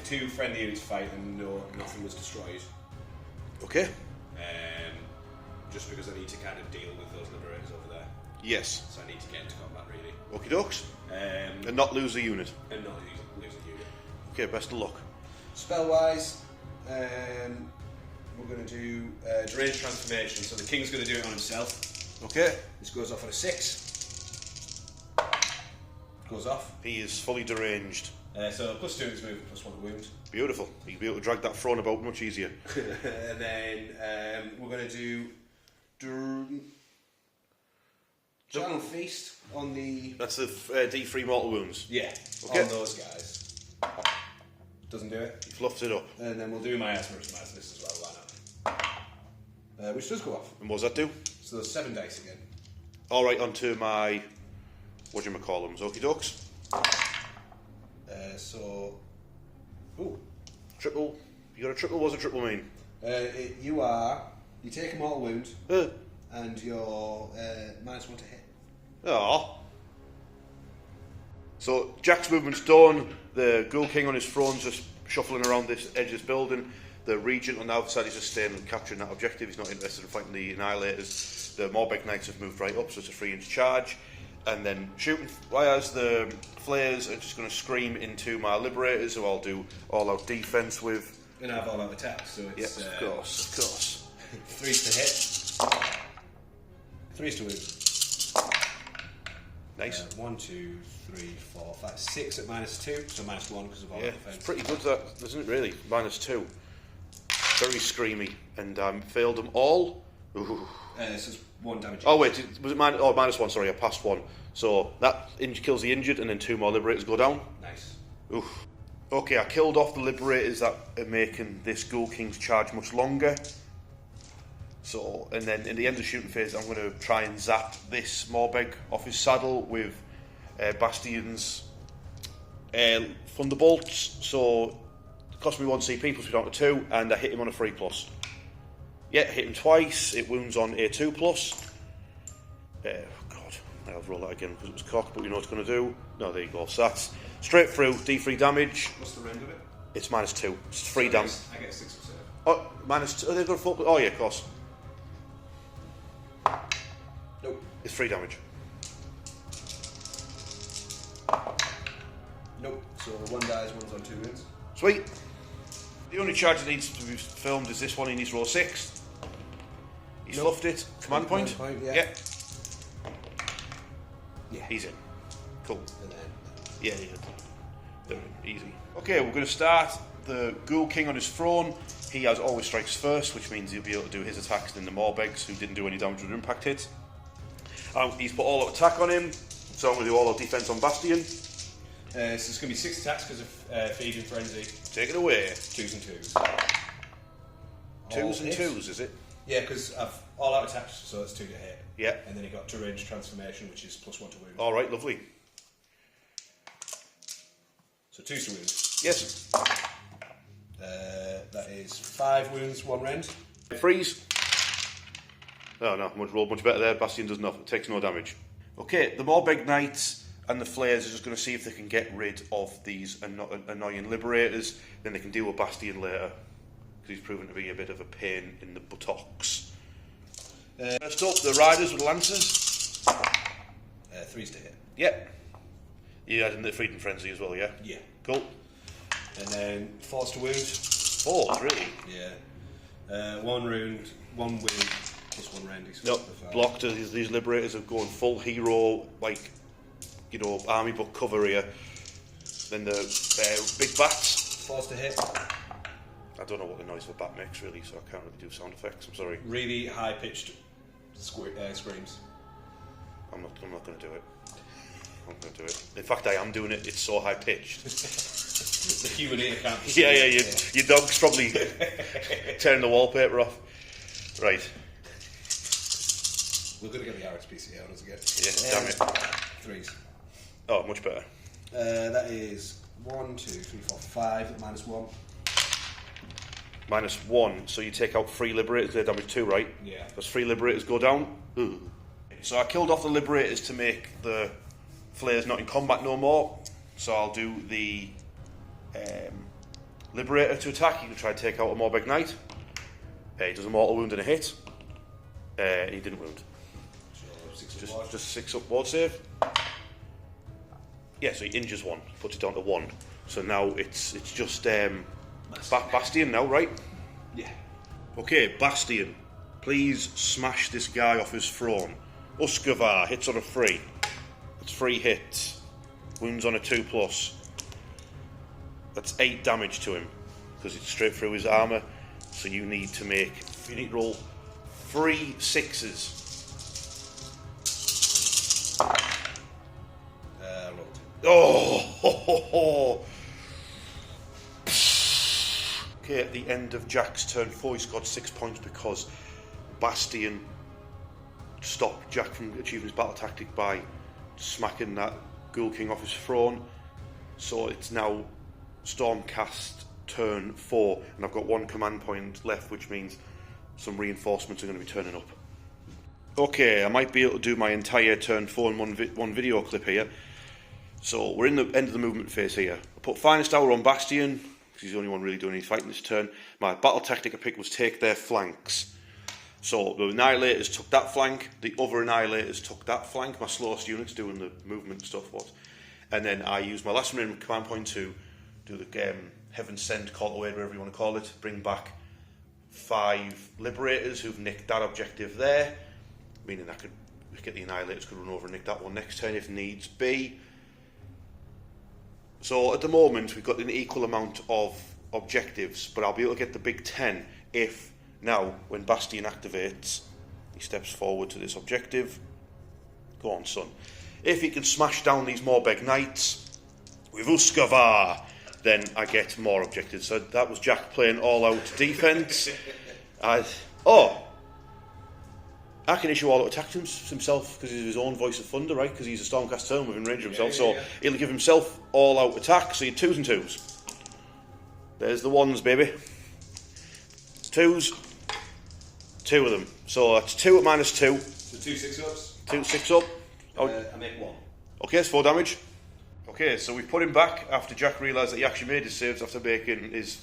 2 friendly units fight and nothing was destroyed. Okay. Just because I need to kind of deal with those liberators over there. Yes. So I need to get into combat, really. Okie dokes. And not lose a unit. And not lose a unit. Okay, best of luck. Spell-wise, we're going to do Deranged Transformation. So the King's going to do it on himself. Okay. This goes off at a 6. Goes off. He is fully deranged. So +2 to his movement, +1 to wound. Beautiful. He'll be able to drag that throne about much easier. And then we're going to do Channel Feast on the... That's the D3 mortal wounds. Yeah, okay. On those guys. Doesn't do it. He fluffed it up. And then we'll do my Azyr this as well, why not? Which does go off. And what does that do? So there's 7 dice again. Alright, onto my... whatchamacallums, okie dokes. Ooh. Triple... You got a triple, what's a triple mean? You take a mortal wound, and you're -1 to hit. Aww. So, Jack's movement's done. The Ghoul King on his throne's just shuffling around this edge of this building. The Regent on the outside is just staying and capturing that objective. He's not interested in fighting the Annihilators. The Morbeg Knights have moved right up, so it's a 3-inch charge. And then shooting whereas the Flayers are just going to scream into my Liberators, who I'll do all-out defence with. And have all-out attacks, so it's... Yep, of course. 3's to hit. 3's to wound. Nice. 1, 2, 3, 4, 5, 6 at -2, so -1 because of all yeah, defense. it's pretty good that, isn't it really? -2. Very screamy. And failed them all. Ooh. So it's 1 damage. Oh wait, was it -1? Sorry, I passed 1. So that kills the injured, and then 2 more Liberators go down. Nice. Oof. Okay, I killed off the Liberators that are making this Ghoul King's charge much longer. So, and then in the end of the shooting phase, I'm going to try and zap this Morbeg off his saddle with Bastian's Thunderbolts. So, it cost me 1 CP, plus me down to 2, and I hit him on a 3+. Yeah, hit him twice. It wounds on a 2+. God, I'll roll that again because it was cocked, but you know what it's going to do. No, there you go. So that's straight through, D3 damage. What's the rend of it? It's -2. It's 3 damage. I get 6 of 7. Oh, -2. Oh, they've got a full. Oh, yeah, of course. Nope. It's 3 damage. Nope. So 1 dies, 1's on 2 wounds. Sweet. The only charge that needs to be filmed is this one. He needs to roll 6. He's fluffed it. Command point? Yeah. Yeah. He's in. Cool. And then... Yeah. Easy. Okay, we're going to start the Ghoul King on his throne. He has always strikes first, which means he'll be able to do his attacks than the Morbegs, who didn't do any damage with impact hits. He's put all-out attack on him, so I'm going to do all-out defense on Bastian. So it's going to be 6 attacks because of Feeding Frenzy. Take it away. 2s and 2s. 2s and 2s, is it? Yeah, because I've all-out attacks, so that's 2 to hit. Yeah. And then he got Deranged Transformation, which is +1 to wound. All right, lovely. So 2s to wound. Yes. That is 5 wounds, 1 rend. Freeze. Oh no, rolled much better there. Bastian does nothing. Takes no damage. Okay, the Morbeg Knights and the Flayers are just going to see if they can get rid of these annoying Liberators. Then they can deal with Bastian later, because he's proven to be a bit of a pain in the buttocks. First up, the Riders with Lancers. 3s to hit. Yep. You had in the Freedom Frenzy as well, yeah? Yeah. Cool. And then 4s to wound. 4s, really? Yeah. 1 wound, 1 wound, +1 rend. Nope. Blocked. These Liberators are going full hero, like, you know, army book cover here. Then the big bats. 4s to hit. I don't know what the noise of a bat makes, really, so I can't really do sound effects. I'm sorry. Really high-pitched screams. I'm not going to do it. I'm not going to do it. In fact, I am doing it. It's so high-pitched. The human ear can't be Yeah, your dog's probably tearing the wallpaper off. Right. We're going to get the RSPCA on us again. Yeah, damn it. 3s. Oh, much better. That is 1, 2, 3, 4, 5 at -1. -1, so you take out 3 Liberators, they damage 2, right? Yeah. Those 3 Liberators go down. Ooh. So I killed off the Liberators to make the Flayers not in combat no more. So I'll do the Liberator to attack. You can try and take out a Morbeg Knight. He does a mortal wound and a hit. He didn't wound. Just 6 up ward save. Yeah, so he injures 1, puts it down to 1. So now it's just Bastian now, right? Yeah. Okay, Bastian, please smash this guy off his throne. Uskavar hits on a 3. That's 3 hits. Wounds on a 2+. That's 8 damage to him because it's straight through his armour. So you need to roll 3 6s. Oh! Okay, at the end of Jack's turn 4, he scored 6 points because Bastian stopped Jack from achieving his battle tactic by smacking that Ghoul King off his throne. So it's now Stormcast turn 4, and I've got 1 command point left, which means some reinforcements are going to be turning up. Okay, I might be able to do my entire turn 4 in one video clip here. So we're in the end of the movement phase here. I put Finest Hour on Bastian, because he's the only one really doing any fighting this turn. My battle tactic I picked was take their flanks. So the Annihilators took that flank, the other Annihilators took that flank, my slowest units doing the movement stuff was. And then I used my last minute command point to do the Heaven Sent, Call to Aid, whatever you want to call it, bring back 5 Liberators who've nicked that objective there, meaning I could get the Annihilators, could run over and nick that one next turn if needs be. So at the moment we've got an equal amount of objectives, but I'll be able to get the big 10 if now when Bastian activates he steps forward to this objective. Go on, son. If he can smash down these Morbeg Knights with Uskavar, then I get more objectives. So that was Jack playing all out defense. I can issue all out attacks himself because he's his own voice of thunder, right? Because he's a Stormcast turn within range of himself, so he'll give himself all out attack. So you're 2s and 2s. There's the 1s, baby. 2s, 2 of them. So that's 2 at -2. So 2 6-ups. 2 6 up. I make 1. Okay, it's 4 damage. Okay, so we put him back after Jack realised that he actually made his saves after making his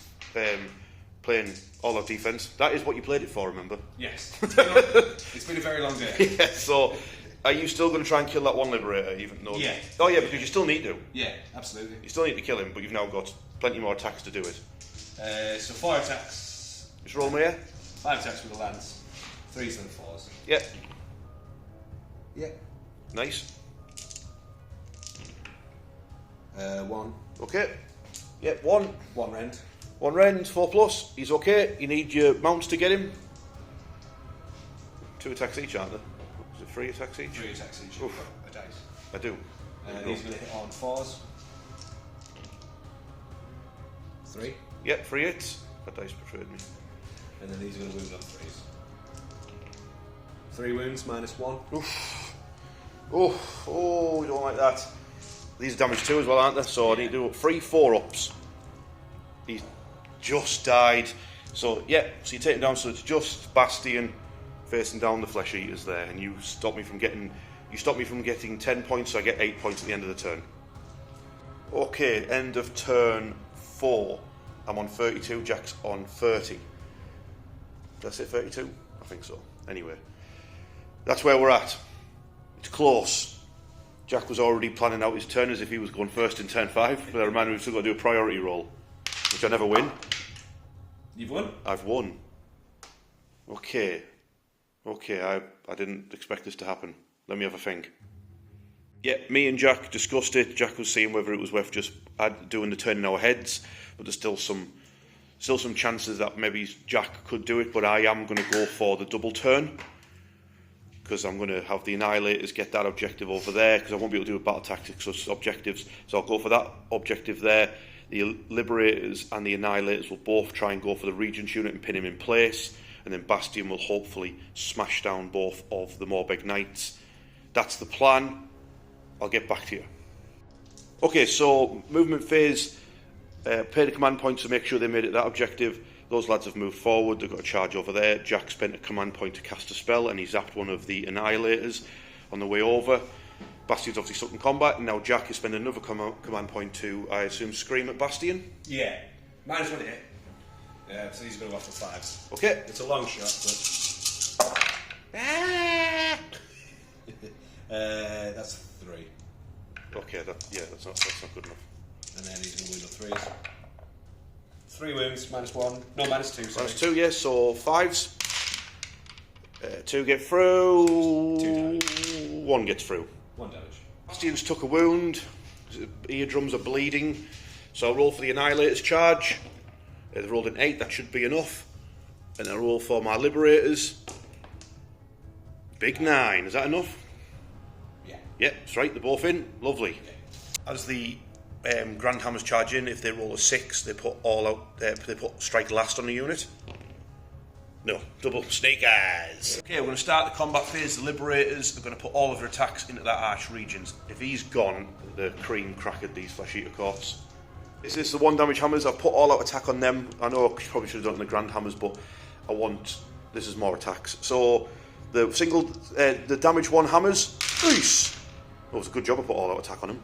playing all out defence. That is what you played it for, remember? Yes. It's been a very long day. Yeah, so are you still going to try and kill that one Liberator even though... Yeah. Oh yeah, because you still need to. Yeah, absolutely. You still need to kill him, but you've now got plenty more attacks to do it. So 4 attacks. Just roll me here. 5 attacks with the lance. 3s and 4s. Yeah. Yeah. Nice. 1. Okay. Yeah, 1. 1 rend. 1 rend, 4+. He's okay. You need your mounts to get him. 2 attacks each, aren't there? Is it 3 attacks each? 3 attacks each. Oof. A dice. I do. He's going to hit on 4s. 3. Yeah, 3 hits. That dice betrayed me. And then these are going to wound on 3s. 3 wounds -1. Oof. Oh, we don't like that. These are damage too as well, aren't they? So I need to do 3 4-ups. He's just died. So yeah, so you take him down, so it's just Bastian facing down the Flesh Eaters there, and you stop me from getting 10 points, so I get 8 points at the end of the turn. Okay, end of turn 4. I'm on 32, Jack's on 30. Did I say 32? I think so. Anyway, that's where we're at. It's close. Jack was already planning out his turn as if he was going first in turn 5, but I remind me we've still got to do a priority roll, which I never win. You've won? I've won. Okay, I didn't expect this to happen. Let me have a think. Yeah, me and Jack discussed it. Jack was seeing whether it was worth just doing the turn in our heads, but there's still some chances that maybe Jack could do it, but I am going to go for the double turn, because I'm going to have the Annihilators get that objective over there, because I won't be able to do a battle tactics or objectives, so I'll go for that objective there. The Liberators and the Annihilators will both try and go for the Regent unit and pin him in place, and then Bastian will hopefully smash down both of the Morbeg Knights. That's the plan. I'll get back to you. Okay, so movement phase, paid a command point to make sure they made it that objective. Those lads have moved forward, they've got a charge over there. Jack spent a command point to cast a spell, and he zapped one of the Annihilators on the way over. Bastian's obviously stuck in combat, and now Jack is spending another command point to, I assume, scream at Bastian. Yeah. -1 hit. Yeah, so he's going to go off for 5s. Okay. It's a long shot, but... that's 3. Okay, that's not good enough. And then he's going to wound on 3s. 3 wounds, -1. No, -2, sorry. -2, yes, so 5s. 2 get through. 2 damage. 1 gets through. 1 damage. Bastian's took a wound. His eardrums are bleeding. So I'll roll for the Annihilator's charge. They rolled an 8, that should be enough. And I'll roll for my Liberators. Big 9, is that enough? Yeah. Yeah, that's right, they're both in. Lovely. Okay. As the Grand Hammers charge in, if they roll a 6, they put all out. They put strike last on the unit. No, double snake eyes. Okay, we're going to start the combat phase. The Liberators are going to put all of their attacks into that arch regions. If he's gone, the cream crackered these Flesheater Courts. This is the 1 damage hammers. I've put all out attack on them. I know I probably should have done it on the Grand Hammers, but I want. This is more attacks. So the the damage 1 hammers. Nice. That was a good job. I put all out attack on them.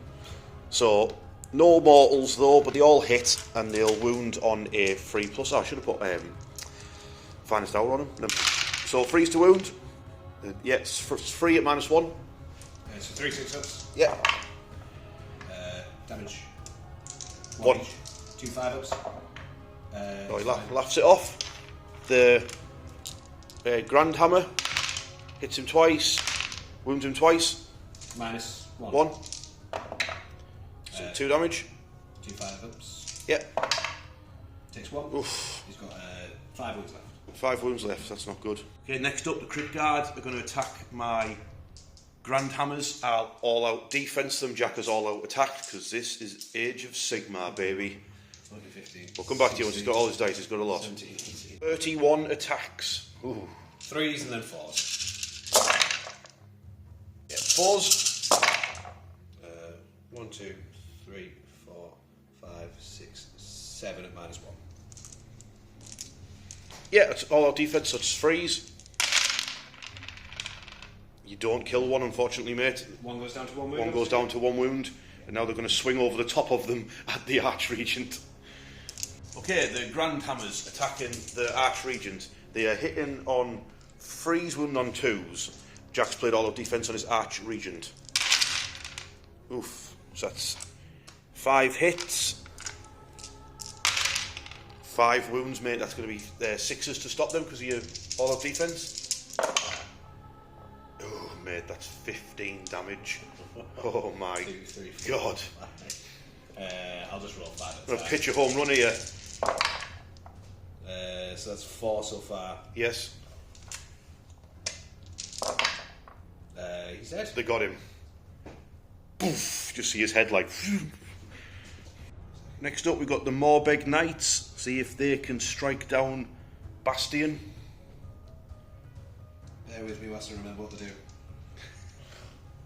So no mortals though, but they all hit and they'll wound on a 3+. Oh, I should have put finest hour on them. So 3s to wound. Yeah, it's 3 at -1. So 3 6-ups. Yeah. Damage. 1. 2 5-ups. Oh, he laughs it off. The Grand Hammer hits him twice, wounds him twice. -1. 1. So 2 damage. 2 5-ups. Yeah. Takes 1. Oof. He's got 5 wounds left. 5 wounds left, that's not good. Okay, next up, the Crypt Guard are going to attack my Grand Hammers. I'll all out defense them. Jack has all out attacked because this is Age of Sigmar, baby. 15. We'll come back to you once he's got all his dice, he's got a lot. 17. 31 attacks. Ooh. 3s and then 4s. Yeah, 4s. 1, 2, 3, 4, 5, 6, 7 at -1. Yeah, it's all out defense, so it's 3s. You don't kill one, unfortunately, mate. 1 goes down to 1 wound. 1 goes down to 1 wound, and now they're going to swing over the top of them at the Archregent. Okay, the Grand Hammers attacking the Archregent. They are hitting on 3s, wounding on 2s. Jack's played all out defense on his Archregent. Oof, so that's 5 hits. 5 wounds, mate. That's going to be 6s to stop them because of your all out defense. Oh, mate, that's 15 damage. Oh my 2, 3, 4, God. 5. I'll just roll 5 I'm going to pitch a home run here. So that's 4 so far. Yes, He's dead. they got him. Poof, just see his head like. Next up, we've got the Morbeg Knights. See if they can strike down Bastian. Bear with me whilst I remember what to do.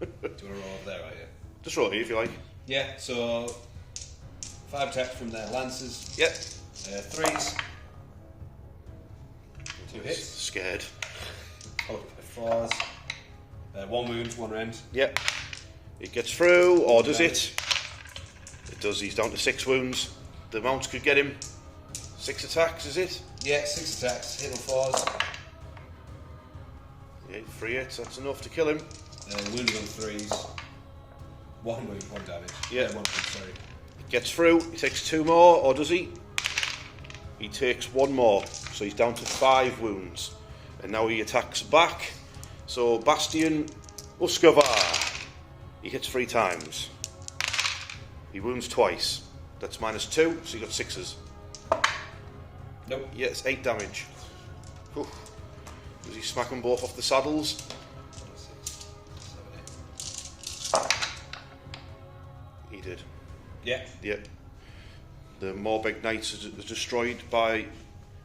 Do you want to roll over there, are you? Just roll here if you like. Yeah, so 5 attacks from their lances. Yep. 3s. 2 hits. Scared. Followed by 4s. 1 wound, 1 rend. Yep. It gets through, or does it? It does. He's down to 6 wounds. The mounts could get him. 6 attacks, is it? Yeah, 6 attacks. Hit on 4s. Yeah, 3 hits. That's enough to kill him. Wounded on 3s. 1 wound, 1 damage. Yeah. 1 wound, sorry. It gets through. He takes 2 more, or does he? He takes 1 more. So he's down to 5 wounds. And now he attacks back. So Bastian Uskavar. He hits 3 times. He wounds twice. That's -2, so you got 6s. Nope. Yes, 8 damage. Whew. Does he smack them both off the saddles? 6, 7, 8. He did. Yeah. Yeah. The Morbeg Knights is destroyed by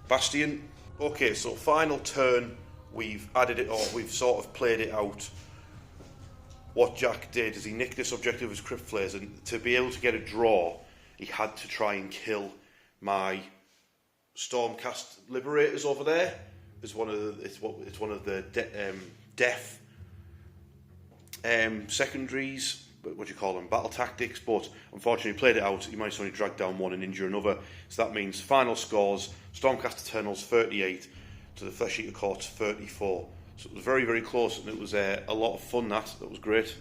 Bastian. Okay, so final turn. We've added it, or we've sort of played it out. What Jack did is he nicked this objective of his Crypt Flayers, and to be able to get a draw, he had to try and kill my Stormcast Liberators over there. It's one of the death secondaries, what do you call them, battle tactics, but unfortunately played it out, you might only drag down one and injure another, so that means final scores, Stormcast Eternals 38 to the Flesheater Courts 34, so it was very, very close, and it was a lot of fun. That was great.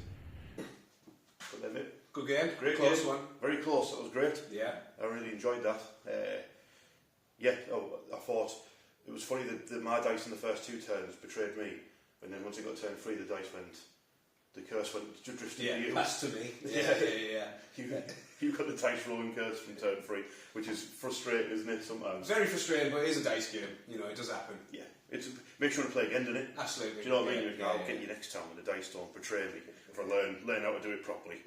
Good game, great close game. one. Very close, that was great. Yeah. I really enjoyed that. I thought it was funny that my dice in the first 2 turns betrayed me, and then once it got turn 3 the dice went, the curse went drifted to you. Passed to me. Yeah. You got the dice rolling curse from turn 3, which is frustrating, isn't it, sometimes? Very frustrating, but it is a dice game. You know, it does happen. Yeah. Make sure to play again, doesn't it? Absolutely. Do you know what I mean? I'll get you next time when the dice don't betray me, if I learn how to do it properly.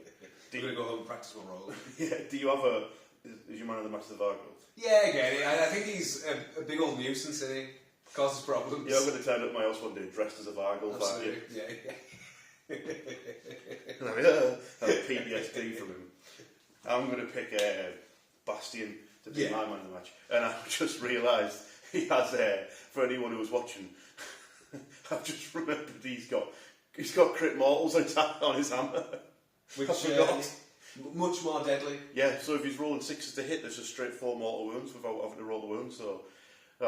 I'm going to go home and practice my role. Yeah. Do you have is your man of the match of the Vargold? Yeah, again, I think he's a big old nuisance, isn't he? Causes problems. Yeah, I'm going to turn up at my house one day dressed as a Vargold. Absolutely. And I have PTSD from him. I'm going to pick Bastian to be my man of the match. And I just realised he has, for anyone who was watching, I've just remembered he's got crit mortals on his hammer. Which, I forgot. Much more deadly. Yeah, so if he's rolling 6s to hit, there's just straight 4 mortal wounds without having to roll the wounds. So, he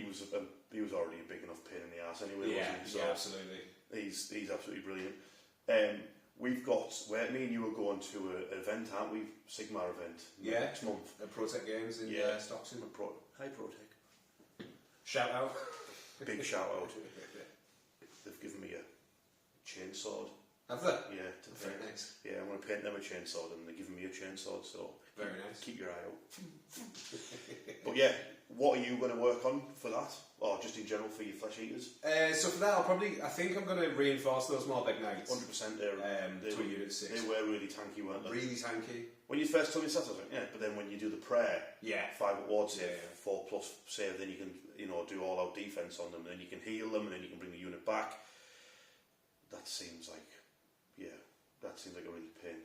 was already a big enough pain in the arse anyway, wasn't he? So yeah, absolutely. He's absolutely brilliant. We've got me and you are going to an event, aren't we? Sigmar event next month. Protec Games in Stockton. Hi Protec. Shout out. Big shout out. They've given me a chainsword. Have they? Yeah. Very nice. Yeah, I'm going to paint them a chainsword, and they're giving me a chainsword, so very nice. Keep your eye out. But yeah, what are you going to work on for that, or just in general for your flesh eaters? So for that, I think I'm going to reinforce those Morbeg Knights. 100%. They to Unit 6. They were really tanky, weren't they? Really tanky. When you first told me that, I was like, yeah, but then when you do the prayer, 5 ward save, 4+ save, then you can do all out defense on them, and then you can heal them, and then you can bring the unit back. That seems like a really pain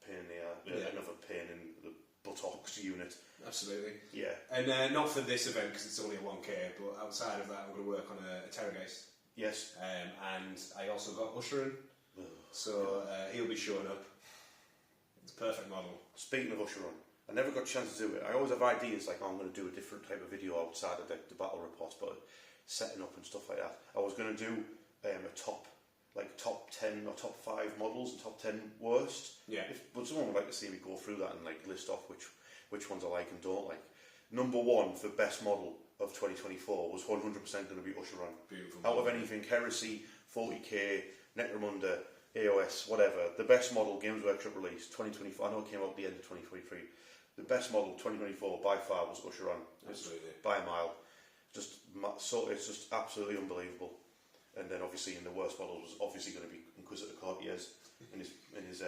in the another pain in the buttocks unit. Absolutely. Yeah. And not for this event because it's only a 1k, but outside of that, I'm going to work on a Terrorgeist. Yes. And I also got Ushering, so he'll be showing up. It's a perfect model. Speaking of Ushering, I never got a chance to do it. I always have ideas like, I'm going to do a different type of video outside of the battle reports, but setting up and stuff like that. I was going to do a top 10 or top 5 models and top 10 worst. Yeah. But someone would like to see me go through that and list off which ones I like and don't like. Number 1 for best model of 2024 was 100% going to be Ushering. Beautiful. Out of anything, Heresy, 40k, Necromunda, AOS, whatever, the best model Games Workshop release 2024. I know it came out at the end of 2023. The best model 2024 by far was Ushering. Absolutely. By a mile. It's just absolutely unbelievable. And then obviously in the worst model was obviously going to be Inquisitor Courtiers in his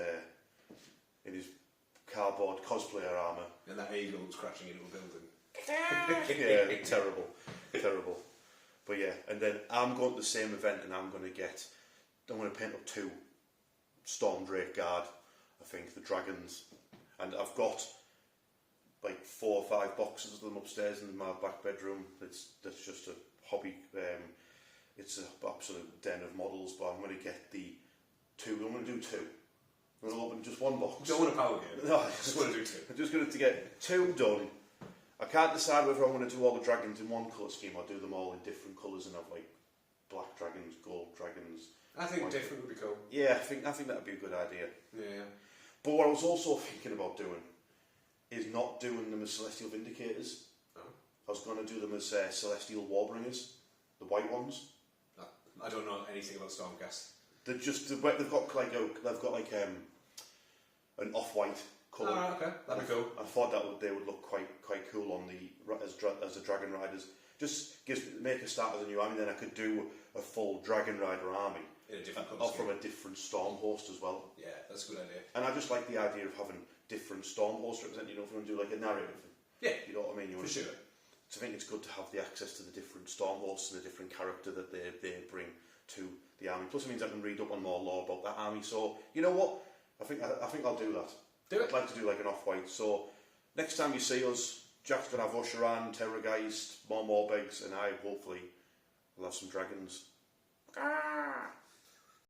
cardboard cosplayer armour. And that eagle was crashing into a building. Yeah, terrible. But yeah, and then I'm going to the same event and I'm going to paint up 2 Storm Drake Guard, I think, the dragons. And I've got 4 or 5 boxes of them upstairs in my back bedroom. That's just a hobby. It's an absolute den of models, but I'm going to get the 2. I'm going to do 2. I'm going to open just 1 box. Don't want a power game. No, I just want to do 2. I'm just going to get 2 done. I can't decide whether I want to do all the dragons in one colour scheme or do them all in different colours and have black dragons, gold dragons. I think different would be cool. Yeah, I think that would be a good idea. Yeah. But what I was also thinking about doing is not doing them as Celestial Vindicators. Oh. I was going to do them as Celestial Warbringers, the white ones. I don't know anything about Stormcast. They've got an off-white colour. Oh, okay, that'd be cool. I thought they would look quite cool on as the Dragon Riders. Just make a start as a new army, then I could do a full Dragon Rider army in a different colour from a different Storm host as well. Yeah, that's a good idea. And I just like the idea of having different Storm hosts represented. If you want to do a narrative, you know what I mean. For sure. So I think it's good to have the access to the different Storm hosts and the different character that they bring to the army. Plus, it means I can read up on more lore about that army. So you know what? I think I'll do that. Do it. I'd like to do an off-white. So next time you see us, Jack's gonna have Usheran, Terrorgeist, more Morbegs, and I hopefully will have some dragons. Ah!